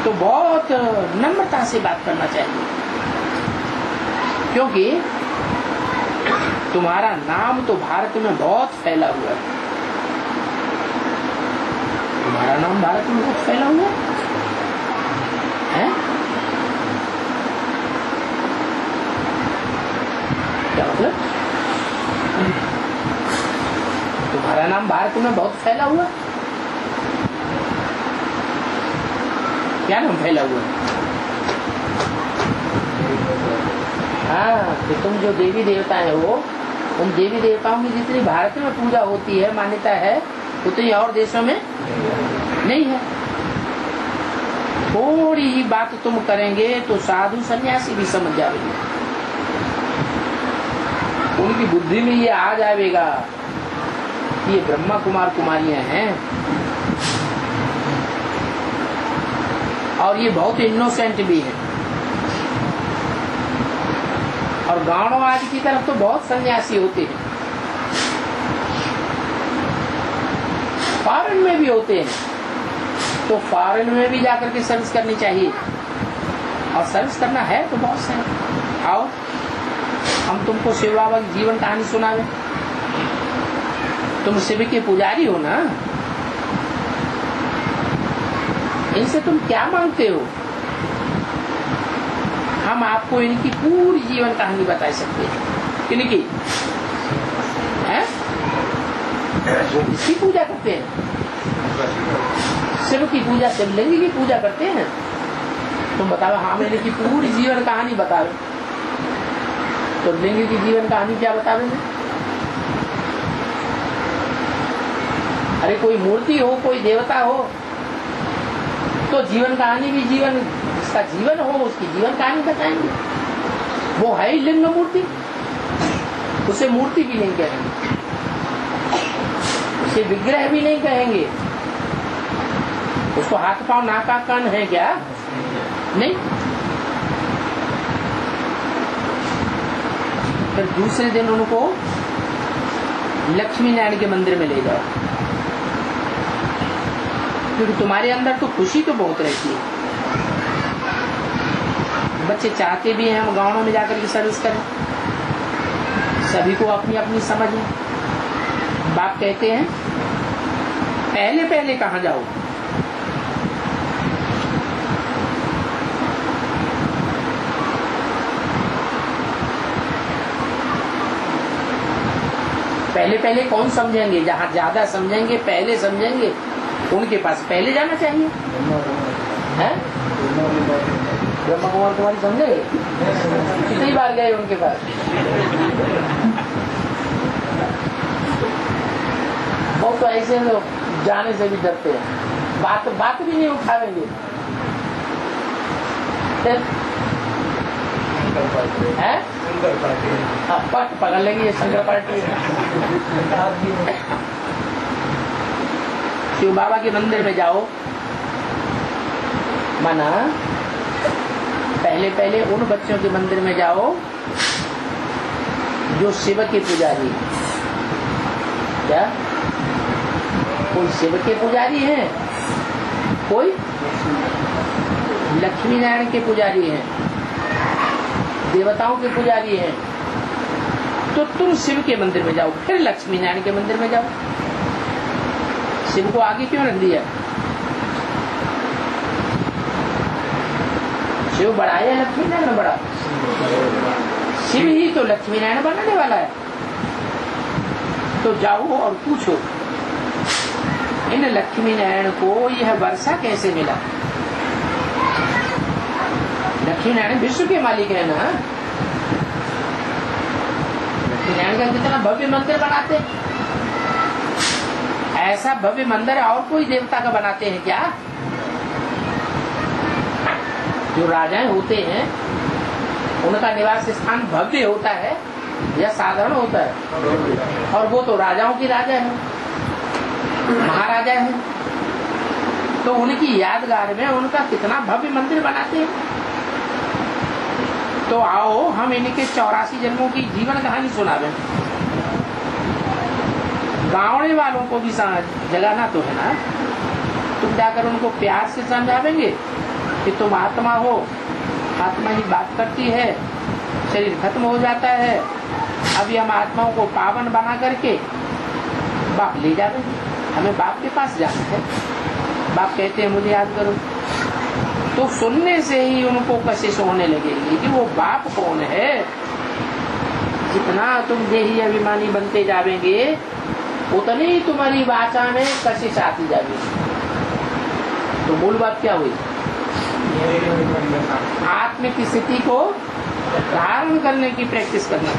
तो बहुत नम्रता से बात करना चाहिए, क्योंकि तुम्हारा नाम तो भारत में बहुत फैला हुआ है। तुम्हारा नाम भारत में बहुत फैला हुआ है? क्या मतलब? तुम्हारा नाम भारत में बहुत फैला हुआ है? क्या नाम फैला हुआ है? हाँ, तो तुम जो देवी देवता है वो, उन देवी देवताओं की जितनी भारत में पूजा होती है, मान्यता है, उतनी और देशों में नहीं है। थोड़ी ही बात तुम करेंगे तो साधु सन्यासी भी समझ जाएंगे, उनकी बुद्धि में ये आ जाएगा कि ये ब्रह्मा कुमार कुमारियां हैं और ये बहुत इनोसेंट भी है। और गाँव आज की तरफ तो बहुत सन्यासी होते हैं, फॉरेन में भी होते हैं, तो फॉरेन में भी जाकर के सर्विस करनी चाहिए। और सर्विस करना है तो बहुत सही। आओ हम तुमको शिव बाबा की जीवन कहानी सुनावे। तुम शिव के पुजारी हो ना, इनसे तुम क्या मांगते हो? हम आपको इनकी पूरी जीवन कहानी बता सकते हैं। किनकी? वो किसकी पूजा करते हैं? शिव की पूजा, शिवलिंग की पूजा करते हैं। तुम बताओ, हाँ मैंने की पूरी जीवन कहानी बताओ। तो लिंग की जीवन कहानी क्या बतावेंगे? अरे कोई मूर्ति हो, कोई देवता हो, तो जीवन कहानी भी जीवन, जिसका जीवन हो उसकी जीवन कहानी बताएंगे। वो है ही लिंग मूर्ति, उसे मूर्ति भी नहीं कहेंगे, उसे विग्रह भी नहीं कहेंगे। उसको हाथ पांव नाका कान है क्या? नहीं। फिर दूसरे दिन उनको लक्ष्मी नारायण के मंदिर में ले जाओ, क्योंकि तुम्हारे अंदर तो खुशी तो बहुत रहती है। बच्चे चाहते भी हैं हम गाँव में जाकर के सर्विस करें, सभी को अपनी अपनी समझ है। बाप कहते हैं पहले पहले कहाँ जाओ, पहले पहले कौन समझेंगे? जहाँ ज्यादा समझेंगे, पहले समझेंगे, उनके पास पहले जाना चाहिए। है ब्रह्मा कुमार तुम्हारी समझेंगे? कितनी बार गए उनके पास? वो तो ऐसे लोग जाने से भी डरते हैं, बात भी नहीं उठावेंगे। है पकड़ लेंगे, ये शंकर पार्टी है। शिव बाबा के मंदिर में जाओ, माना पहले पहले उन बच्चों के मंदिर में जाओ जो शिव के पुजारी। क्या कोई शिव के पुजारी हैं, कोई लक्ष्मी नारायण के पुजारी हैं, देवताओं के पुजारी हैं। तो तुम शिव के मंदिर में जाओ, फिर लक्ष्मी नारायण के मंदिर में जाओ। शिव को आगे क्यों रख दिया? शिव बड़ा है या लक्ष्मी नारायण बड़ा? शिव ही तो लक्ष्मी नारायण बनाने वाला है। तो जाओ और पूछो इन लक्ष्मी नारायण को यह वर्षा कैसे मिला? लक्ष्मी नारायण विश्व के मालिक है ना। लक्ष्मी नारायण का कितना भव्य मंदिर बनाते हैं। ऐसा भव्य मंदिर और कोई देवता का बनाते हैं क्या? जो राजाएं होते हैं उनका निवास स्थान भव्य होता है या साधारण होता है? और वो तो राजाओं की राजा है, महाराजा है। तो उनकी यादगार में उनका कितना भव्य मंदिर बनाते हैं। तो आओ हम इनके 84 जन्मों की जीवन कहानी सुनावे। गाँवने वालों को भी जगाना तो है ना। तुम जाकर उनको प्यार से समझावेंगे कि तुम आत्मा हो, आत्मा ही बात करती है, शरीर खत्म हो जाता है, अभी हम आत्माओं को पावन बना करके बाप ले जाएंगे, हमें बाप के पास जाना है। बाप कहते हैं मुझे याद करो। तो सुनने से ही उनको कशिश होने लगेगी कि वो बाप कौन है। जितना तुम देही अभिमानी बनते जाएंगे उतनी ही तुम्हारी वाचा में कशिश आती जाएगी। तो मूल बात क्या हुई? आत्मिक स्थिति को धारण करने की प्रैक्टिस करना।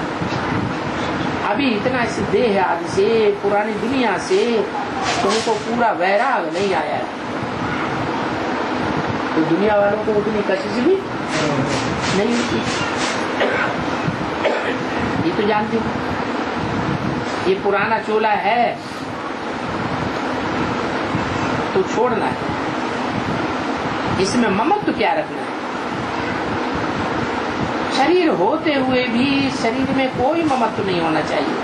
अभी इतना इस देह आदि से, पुरानी दुनिया से तुमको पूरा वैराग नहीं आया है। तो दुनिया वालों को उतनी कशिश भी नहीं होती, ये तो जानते हो। ये पुराना चोला है तो छोड़ना है, इसमें ममत्व क्या रखना है। शरीर होते हुए भी शरीर में कोई ममत्व नहीं होना चाहिए।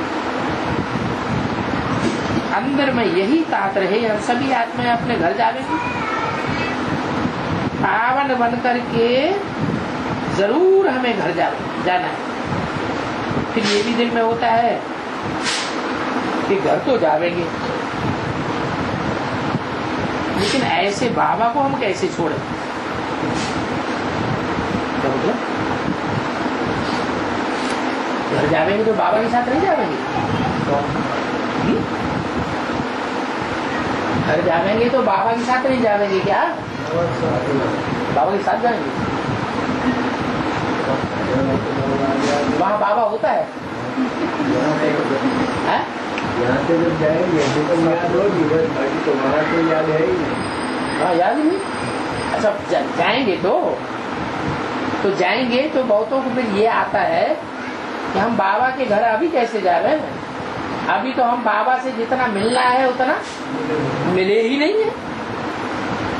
अंदर में यही तात रहे, हम सभी आत्माएं अपने घर जावेंगे, पावन बन करके जरूर हमें घर जाना है। फिर ये भी दिल में होता है कि घर तो जावेंगे, लेकिन ऐसे बाबा को हम कैसे छोड़ें? घर जावेंगे तो बाबा के साथ नहीं जावेंगे? घर जावेंगे तो बाबा के साथ नहीं जावेंगे क्या? बाबा के साथ जाएंगे। वहाँ बाबा होता है? यहाँ से जब जाएंगे तो याद होगी, बाकी तुम्हारा तो याद है ही नहीं। हाँ, याद ही नहीं। अच्छा जाएंगे तो जाएंगे तो बहुतों को फिर ये आता है कि हम बाबा के घर अभी कैसे जा रहे हैं? अभी तो हम बाबा से जितना मिलना है उतना मिले ही नहीं है।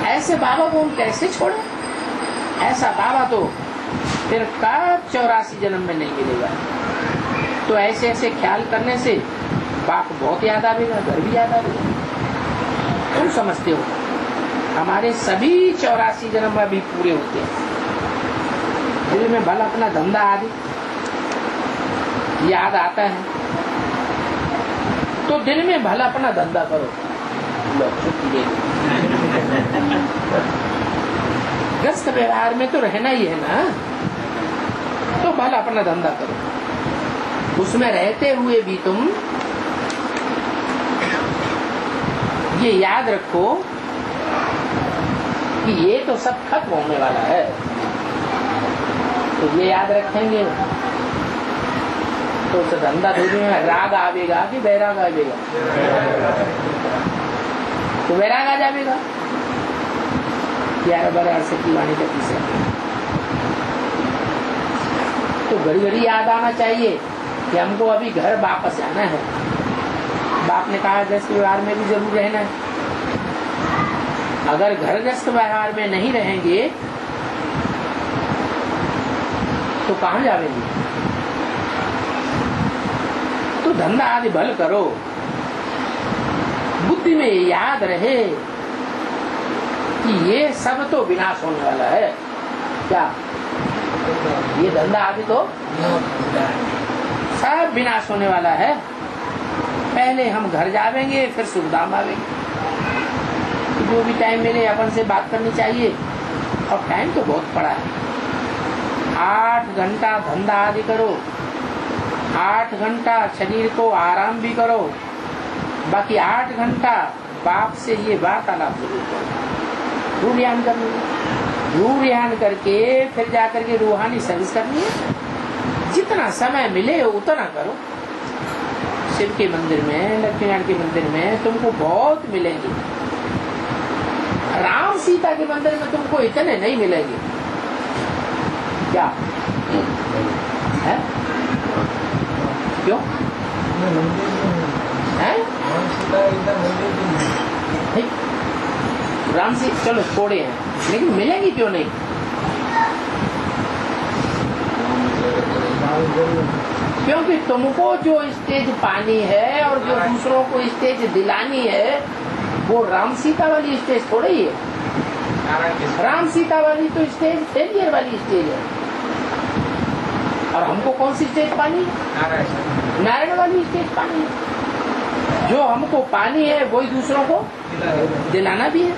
ऐसे बाबा को हम कैसे छोड़ें? ऐसा बाबा तो फिर कब 84 जन्म में नहीं मिलेगा। तो ऐसे ऐसे ख्याल करने से बाप बहुत याद आवेगा, घर भी याद आवेगा। तुम समझते हो हमारे सभी 84 जन्म अभी पूरे होते हैं। दिल में भला अपना धंधा आदि याद आता है तो दिन में भला अपना धंधा करो। गृहस्थ व्यवहार में तो रहना ही है ना, तो भला अपना धंधा करो। उसमें रहते हुए भी तुम ये याद रखो कि ये तो सब खत्म होने वाला है, तो ये याद रखेंगे तो धंधा धोने में राग आवेगा कि बैराग आवेगा? तो बैराग आ जाएगा। 11-12 की वाणी का पीछे तो घड़ी घड़ी याद आना चाहिए कि हमको अभी घर वापस आना है। बाप ने कहा गृहस्थ व्यवहार में भी जरूर रहना है। अगर घर गृहस्थ व्यवहार में नहीं रहेंगे तो कहाँ जाएंगे? तो धंधा आदि भल करो, बुद्धि में याद रहे कि ये सब तो विनाश होने वाला है। क्या ये धंधा आदि तो सब विनाश होने वाला है। पहले हम घर जावेंगे, फिर सुखधाम आवेंगे। जो भी टाइम मिले अपन से बात करनी चाहिए, और टाइम तो बहुत पड़ा है। 8 घंटा धंधा आदि करो, 8 घंटा शरीर को आराम भी करो, बाकी 8 घंटा बाप से ये वार्तालाप जरूर करो। रूढ़ियान करनी है, रूढ़ियान करके फिर जाकर के रूहानी सर्विस करनी है। जितना समय मिले उतना करो। शिव के मंदिर में, लक्ष्मीनारायण के मंदिर में तुमको बहुत मिलेंगे। राम सीता के मंदिर में तुमको इतने नहीं मिलेंगे। क्या है? क्यों है? राम सी चलो छोड़े हैं, लेकिन मिलेंगी क्यों नहीं? क्योंकि तुमको जो स्टेज पानी है और जो दूसरों को स्टेज दिलानी है, वो राम सीता वाली स्टेज थोड़ी ही है। राम सीता वाली तो स्टेज फेलियर वाली स्टेज है। और हमको कौन सी स्टेज पानी है? नारायण वाली स्टेज पानी है। जो हमको पानी है वही दूसरों को दिलाना भी है।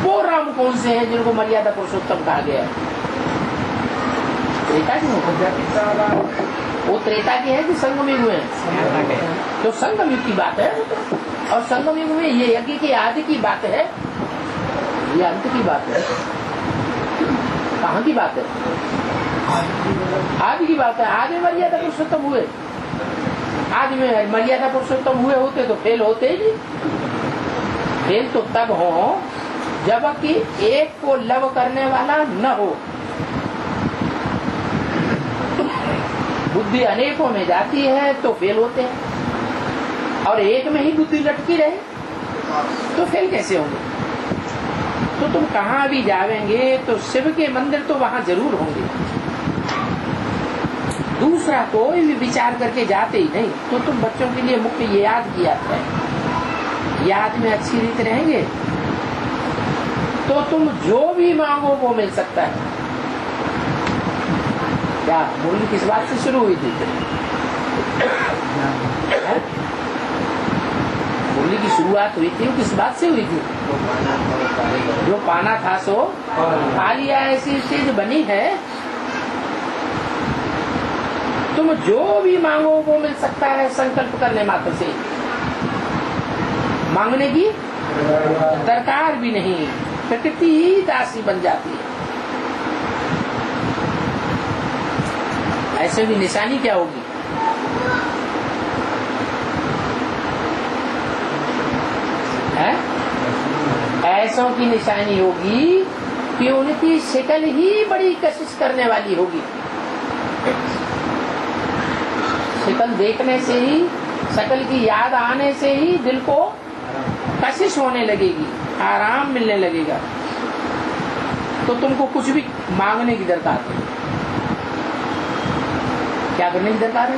वो राम कौन से है जिनको मर्यादा पुरुषोत्तम कहा गया है? त्रेता की वो त्रेता के है कि संगम युग में? तो संगम युग की बात है। और संगम युग में ये यज्ञ की आदि की बात है, ये अंत की बात है। कहाँ की बात है? आदि की बात है। आदि मर्यादा पुरुषोत्तम हुए, आदि में मर्यादा पुरुषोत्तम हुए होते तो फेल होते ही नहीं। फेल तो तब हो जबकि एक को लव करने वाला न हो। बुद्धि अनेकों में जाती है तो फेल होते हैं, और एक में ही बुद्धि लटकी रहे तो फेल कैसे होंगे? तो तुम कहाँ भी जावेंगे तो शिव के मंदिर तो वहाँ जरूर होंगे। दूसरा कोई भी विचार करके जाते ही नहीं। तो तुम बच्चों के लिए मुख्य ये याद किया है, याद में अच्छी रीत रहेंगे तो तुम जो भी मांगो वो मिल सकता है। क्या मुरली किस बात से शुरू हुई थी? मुरली की शुरुआत हुई थी, वो किस बात से हुई थी? जो पाना था सो पा लिया, ऐसी चीज बनी है। तुम जो भी मांगो वो मिल सकता है संकल्प करने मात्र से। मांगने की दरकार भी नहीं, प्रकृति ही दासी बन जाती है। ऐसे भी निशानी क्या होगी? है? ऐसों की निशानी होगी कि उनकी शक्ल ही बड़ी कशिश करने वाली होगी। शक्ल देखने से ही, शक्ल की याद आने से ही दिल को कशिश होने लगेगी, आराम मिलने लगेगा। तो तुमको कुछ भी मांगने की दरकार है। क्या करने की दरकार है?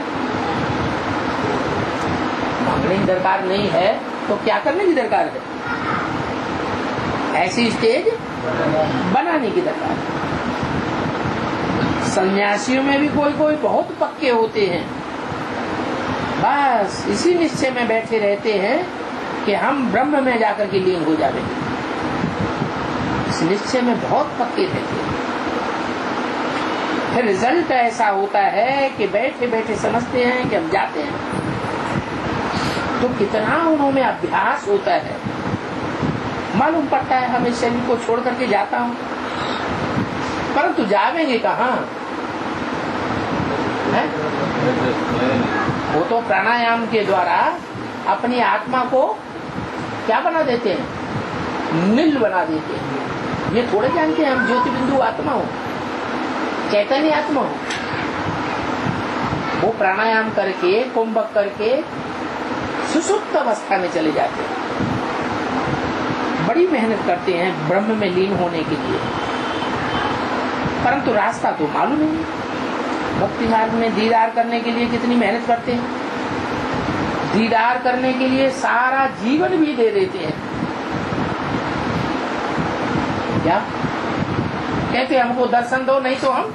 मांगने की दरकार नहीं है तो क्या करने की दरकार है? ऐसी स्टेज बनाने की दरकार है। सन्यासियों में भी कोई कोई बहुत पक्के होते हैं, बस इसी निश्चय में बैठे रहते हैं कि हम ब्रह्म में जाकर के लीन हो जाएंगे। इस निश्चय में बहुत पक्के रहते हैं। फिर रिजल्ट ऐसा होता है कि बैठे बैठे समझते हैं कि हम जाते हैं, तो कितना उन्होंने अभ्यास होता है, मालूम पड़ता है। हम इस शरीर को छोड़ करके जाता हूँ, परंतु जावेंगे कहाँ है? वो तो प्राणायाम के द्वारा अपनी आत्मा को क्या बना देते हैं, नील बना देते हैं। ये थोड़े जानते हैं हम ज्योति बिंदु आत्मा हो, चैतन्य आत्मा हो। वो प्राणायाम करके, कुंभक करके सुसुप्त अवस्था में चले जाते हैं। बड़ी मेहनत करते हैं ब्रह्म में लीन होने के लिए, परंतु रास्ता तो मालूम नहीं। भक्ति मार्ग में दीदार करने के लिए कितनी मेहनत करते हैं, दीदार करने के लिए सारा जीवन भी दे देते हैं। क्या कहते हैं, हमको दर्शन दो, नहीं तो हम।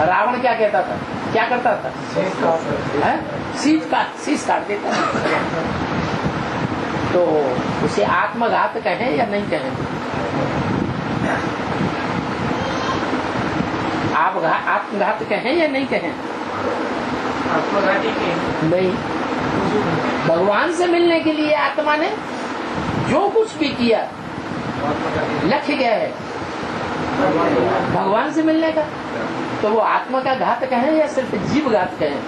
रावण क्या कहता था, क्या करता था, शीश काट देता। तो उसे आत्मघात कहें या नहीं कहें? आप आत्मघात कहें या नहीं कहें? आत्मघाती नहीं। भगवान से मिलने के लिए आत्मा ने जो कुछ भी किया, लक्ष्य क्या है, भगवान से मिलने का। तो वो आत्मा का घात कहें या सिर्फ जीव घात कहें?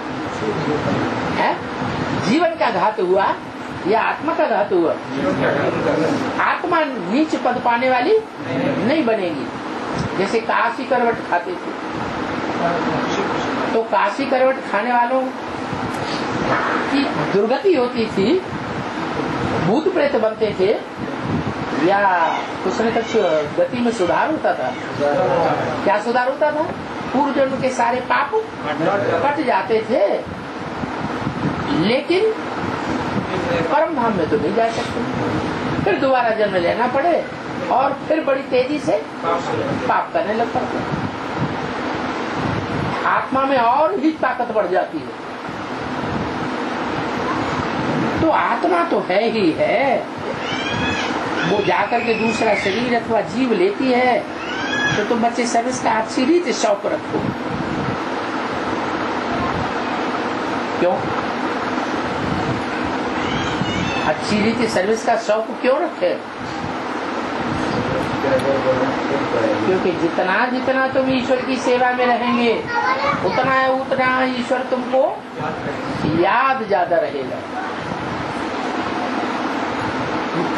है? जीवन का घात हुआ या आत्मा का घात हुआ? आत्मा नीच पद पाने वाली नहीं बनेगी। जैसे काशी करवट खाते थे, तो काशी करवट खाने वालों की दुर्गति होती थी, भूत प्रेत बनते थे, या कुछ न कुछ गति में सुधार होता था। क्या सुधार होता था? पूर्व जन्म के सारे पाप कट जाते थे, लेकिन परम धाम में तो नहीं जा सकते। फिर दोबारा जन्म लेना पड़े और फिर बड़ी तेजी से पाप करने लग पड़ते। आत्मा में और भी ताकत बढ़ जाती है। तो आत्मा तो है ही है, वो जाकर के दूसरा शरीर अथवा जीव लेती है, तो तुम बच्चे सर्विस का अच्छी रीति शौक रखो। क्यों अच्छी रीति सर्विस का शौक क्यों रखे? क्योंकि जितना जितना तुम ईश्वर की सेवा में रहेंगे, उतना ईश्वर तुमको याद ज्यादा रहेगा।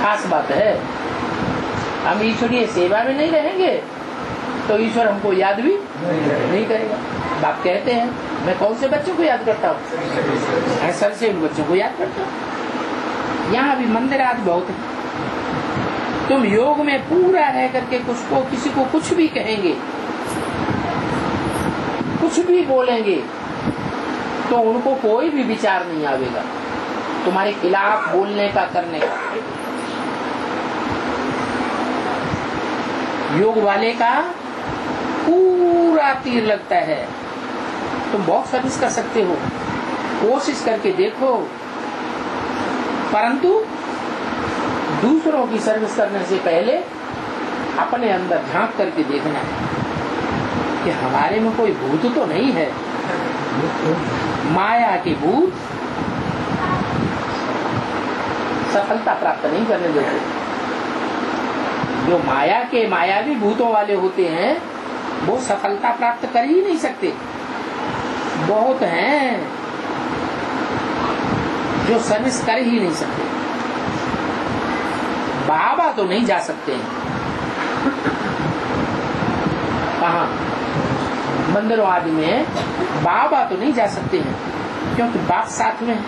खास बात है, हम ईश्वरीय सेवा में नहीं रहेंगे तो ईश्वर हमको याद भी नहीं करेगा। बाप कहते हैं, मैं कौन से बच्चों को याद करता हूँ? सर से उन बच्चों को याद करता हूँ। यहाँ भी मंदिर आदि बहुत है। तुम योग में पूरा रह करके किसी को कुछ भी कहेंगे, कुछ भी बोलेंगे, तो उनको कोई भी विचार नहीं आवेगा तुम्हारे खिलाफ बोलने का, करने का। योग वाले का पूरा तीर लगता है। तुम बहुत सर्विस कर सकते हो, कोशिश करके देखो, परंतु दूसरों की सर्विस करने से पहले अपने अंदर झांक करके देखना है कि हमारे में कोई भूत तो नहीं है। माया के भूत सफलता प्राप्त नहीं करने देते। जो माया के मायावी भूतों वाले होते हैं, वो सफलता प्राप्त कर ही नहीं सकते। बहुत हैं जो सर्विस कर ही नहीं सकते। बाबा तो नहीं जा सकते हैं। कहाँ? मंदिरों आदि में बाबा तो नहीं जा सकते हैं, क्योंकि बाप साथ में है।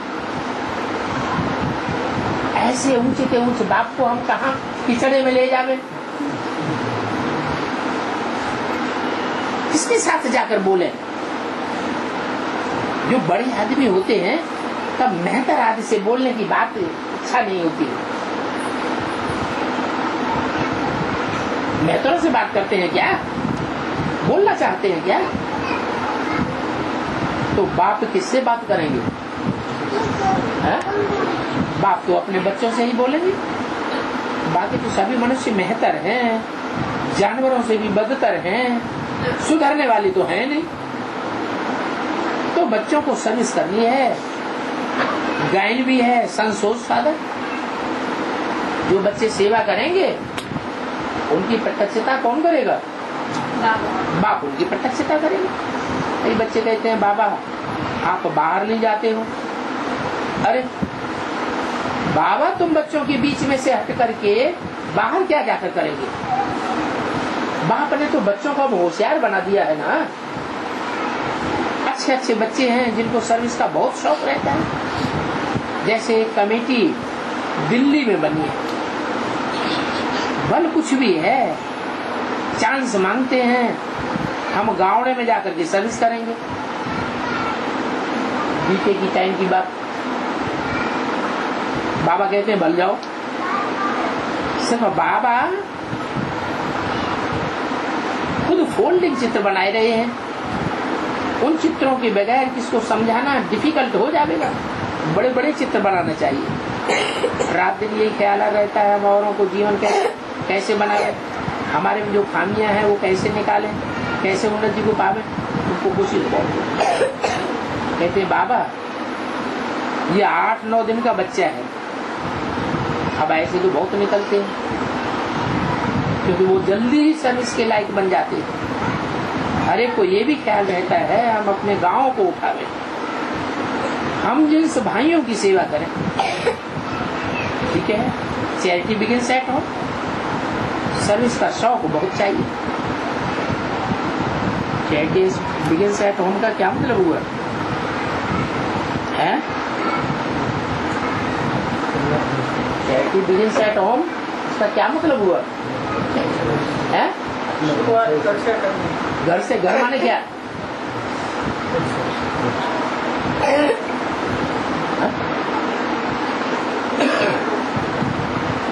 ऐसे ऊंचे के ऊंचे बाप को हम कहाँ पिछड़े में ले जावे? किसके साथ जाकर बोले? जो बड़े आदमी होते हैं, तब मेहतर आदि से बोलने की बात इच्छा नहीं होती है। मेहतरों से बात करते हैं क्या? बोलना चाहते हैं क्या? तो बाप किससे बात करेंगे? है? बाप तो अपने बच्चों से ही बोलेंगे। बाकी तो सभी मनुष्य मेहतर हैं, जानवरों से भी बदतर हैं, सुधरने वाली तो है नहीं। तो बच्चों को सर्विस करनी है, गायन भी है, संतोष साधन। जो बच्चे सेवा करेंगे उनकी प्रत्यक्षता कौन करेगा? बाप उनकी प्रत्यक्षता करेगा। कई बच्चे कहते हैं बाबा आप बाहर नहीं जाते हो। अरे बाबा तुम बच्चों के बीच में से हट करके बाहर क्या जाकर करेंगे? बाप ने तो बच्चों को होशियार बना दिया है ना। अच्छे अच्छे बच्चे हैं जिनको सर्विस का बहुत शौक रहता है। जैसे कमेटी दिल्ली में बनी है, बल कुछ भी है, चांस मांगते हैं, हम गाँव में जाकर के सर्विस करेंगे। बीते की टाइम की बात, बाबा कहते हैं बल जाओ। सिर्फ बाबा खुद फोल्डिंग चित्र बनाए रहे हैं। उन चित्रों के बगैर किसको समझाना डिफिकल्ट हो जाएगा। बड़े बड़े चित्र बनाना चाहिए। रात दिन यही ख्याल रहता है हम औरों को जीवन कैसे बनाए, हमारे में जो खामियां हैं वो कैसे निकालें, कैसे उन्नति को पावे, उनको कोशिश बहुत। कहते हैं बाबा ये 8-9 दिन का बच्चा है। अब ऐसे तो बहुत निकलते हैं क्योंकि वो जल्दी ही सर्विस के लायक बन जाते हैं। हर एक को ये भी ख्याल रहता है हम अपने गांव को उठावे, हम जिन भाइयों की सेवा करें। ठीक है, charity begins at home. Service का शौक बहुत चाहिए। चैरिटी बिगिंस एट होम का क्या मतलब हुआ है? चैरिटी बिगिंस एट होम, इसका क्या मतलब हुआ है? घर से। घर माने क्या?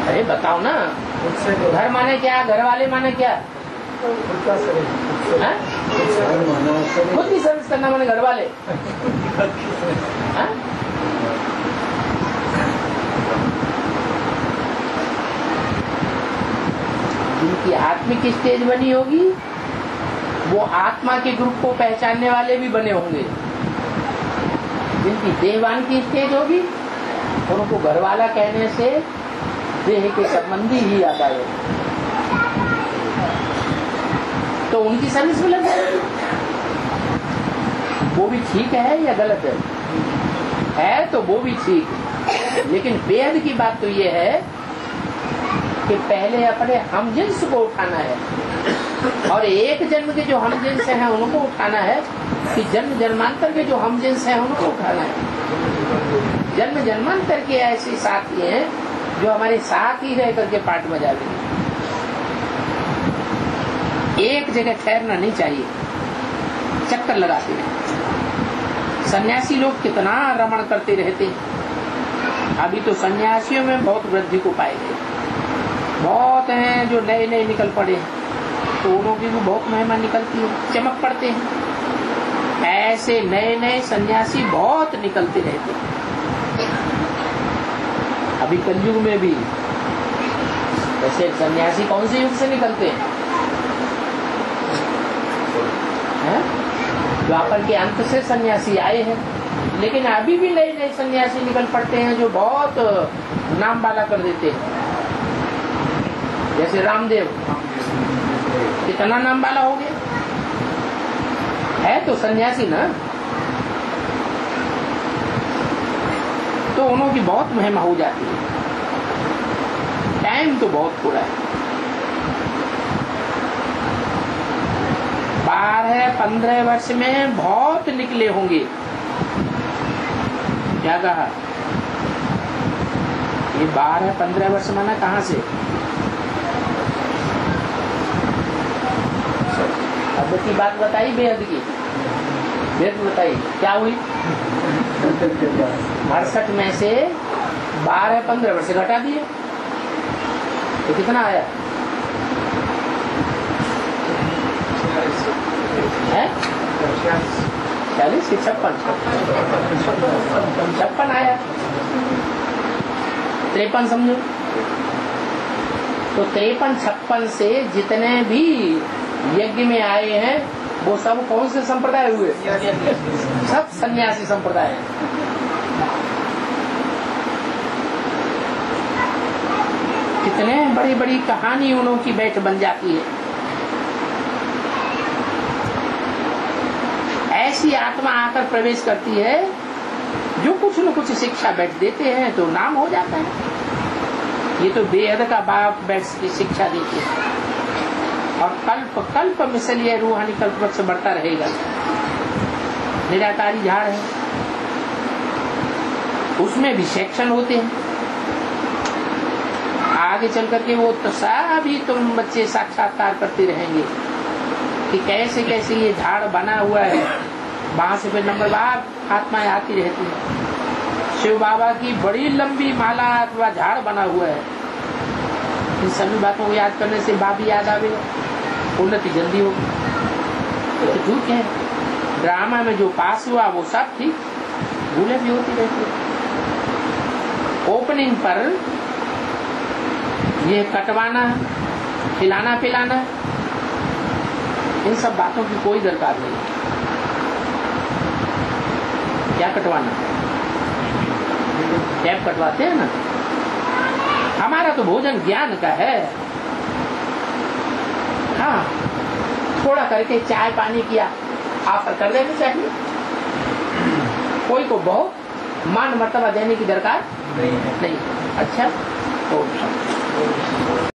अरे बताओ ना, घर माने क्या, घर वाले माने क्या? खुद की सर्विस करना माने घर वाले। जिनकी आत्मिक स्टेज बनी होगी वो आत्मा के ग्रुप को पहचानने वाले भी बने होंगे। जिनकी देहवान की स्टेज होगी उनको घरवाला कहने से देह के संबंधी ही याद आए, तो उनकी सर्विस में लग जाए। वो भी ठीक है या गलत है तो वो भी ठीक। लेकिन बेहद की बात तो ये है कि पहले अपने हमजिन्स को उठाना है और एक जन्म के जो हमजिन्स हैं उनको उठाना है कि जन्म जन्मांतर के जो हमजिन्स हैं उनको उठाना है। जन्म जन्मांतर के ऐसे साथी हैं जो हमारे साथ ही रह करके पाठ बजा देंगे। एक जगह ठहरना नहीं चाहिए, चक्कर लगाते हैं। सन्यासी लोग कितना रमण करते रहते हैं। अभी तो सन्यासियों में बहुत वृद्धि को पाएंगे। बहुत हैं जो नए नए निकल पड़े हैं, तो उन्हों की भी बहुत महिमा निकलती है, चमक पड़ते हैं। ऐसे नए नए सन्यासी बहुत निकलते रहते हैं। अभी कलयुग में भी वैसे सन्यासी कौन से युग से निकलते हैं? द्वापर के अंत से सन्यासी आए हैं, लेकिन अभी भी नए नए सन्यासी निकल पड़ते हैं जो बहुत नाम वाला कर देते हैं। जैसे रामदेव कितना नाम वाला हो गया है, तो सन्यासी ना, तो उन्हों की बहुत महिमा हो जाती है। टाइम तो बहुत थोड़ा है। 12-15 वर्ष में बहुत निकले होंगे। क्या कहा? ये 12-15 वर्ष माना कहाँ से? अब की बात बताई, बेहद की बेहद बताई क्या हुई? 68 में से 12-15 वर्ष घटा दिए तो कितना आया है? 40 से 56 आया। 53 समझो तो 53-56 से जितने भी यज्ञ में आए हैं वो सब कौन से संप्रदाय हुए? सब सन्यासी संप्रदाय है। कितने बड़ी बड़ी कहानी उन्हों की बैठ बन जाती है। ऐसी आत्मा आकर प्रवेश करती है जो कुछ न कुछ शिक्षा बैठ देते हैं तो नाम हो जाता है। ये तो बेहद का बाप बैठ की शिक्षा देती है और कल्प कल्प मिसल ये रूहानी कल्प वृक्ष बढ़ता रहेगा। निराकारी झाड़ है, उसमें भी सेक्शन होते हैं। आगे चल करके वो तो सभी तुम बच्चे साक्षात्कार करते रहेंगे कि कैसे कैसे ये झाड़ बना हुआ है। वहां से फिर नंबर बार आत्माएं आती रहती है। शिव बाबा की बड़ी लंबी माला अथवा झाड़ बना हुआ है। इन सभी बातों को याद करने से बाबी याद आवेगा, उन्नति जल्दी होगी। तो ठीक है, ड्रामा में जो पास हुआ वो सब ठीक, भूलें भी होती रहती है। ओपनिंग पर ये कटवाना, खिलाना पिलाना, इन सब बातों की कोई दरकार नहीं। क्या कटवाना? कैप कटवाते हैं ना। हमारा तो भोजन ज्ञान का है। हाँ, थोड़ा करके चाय पानी किया ऑफर कर देना चाहिए। कोई को बहुत मान मर्तबा देने की दरकार नहीं। अच्छा, तो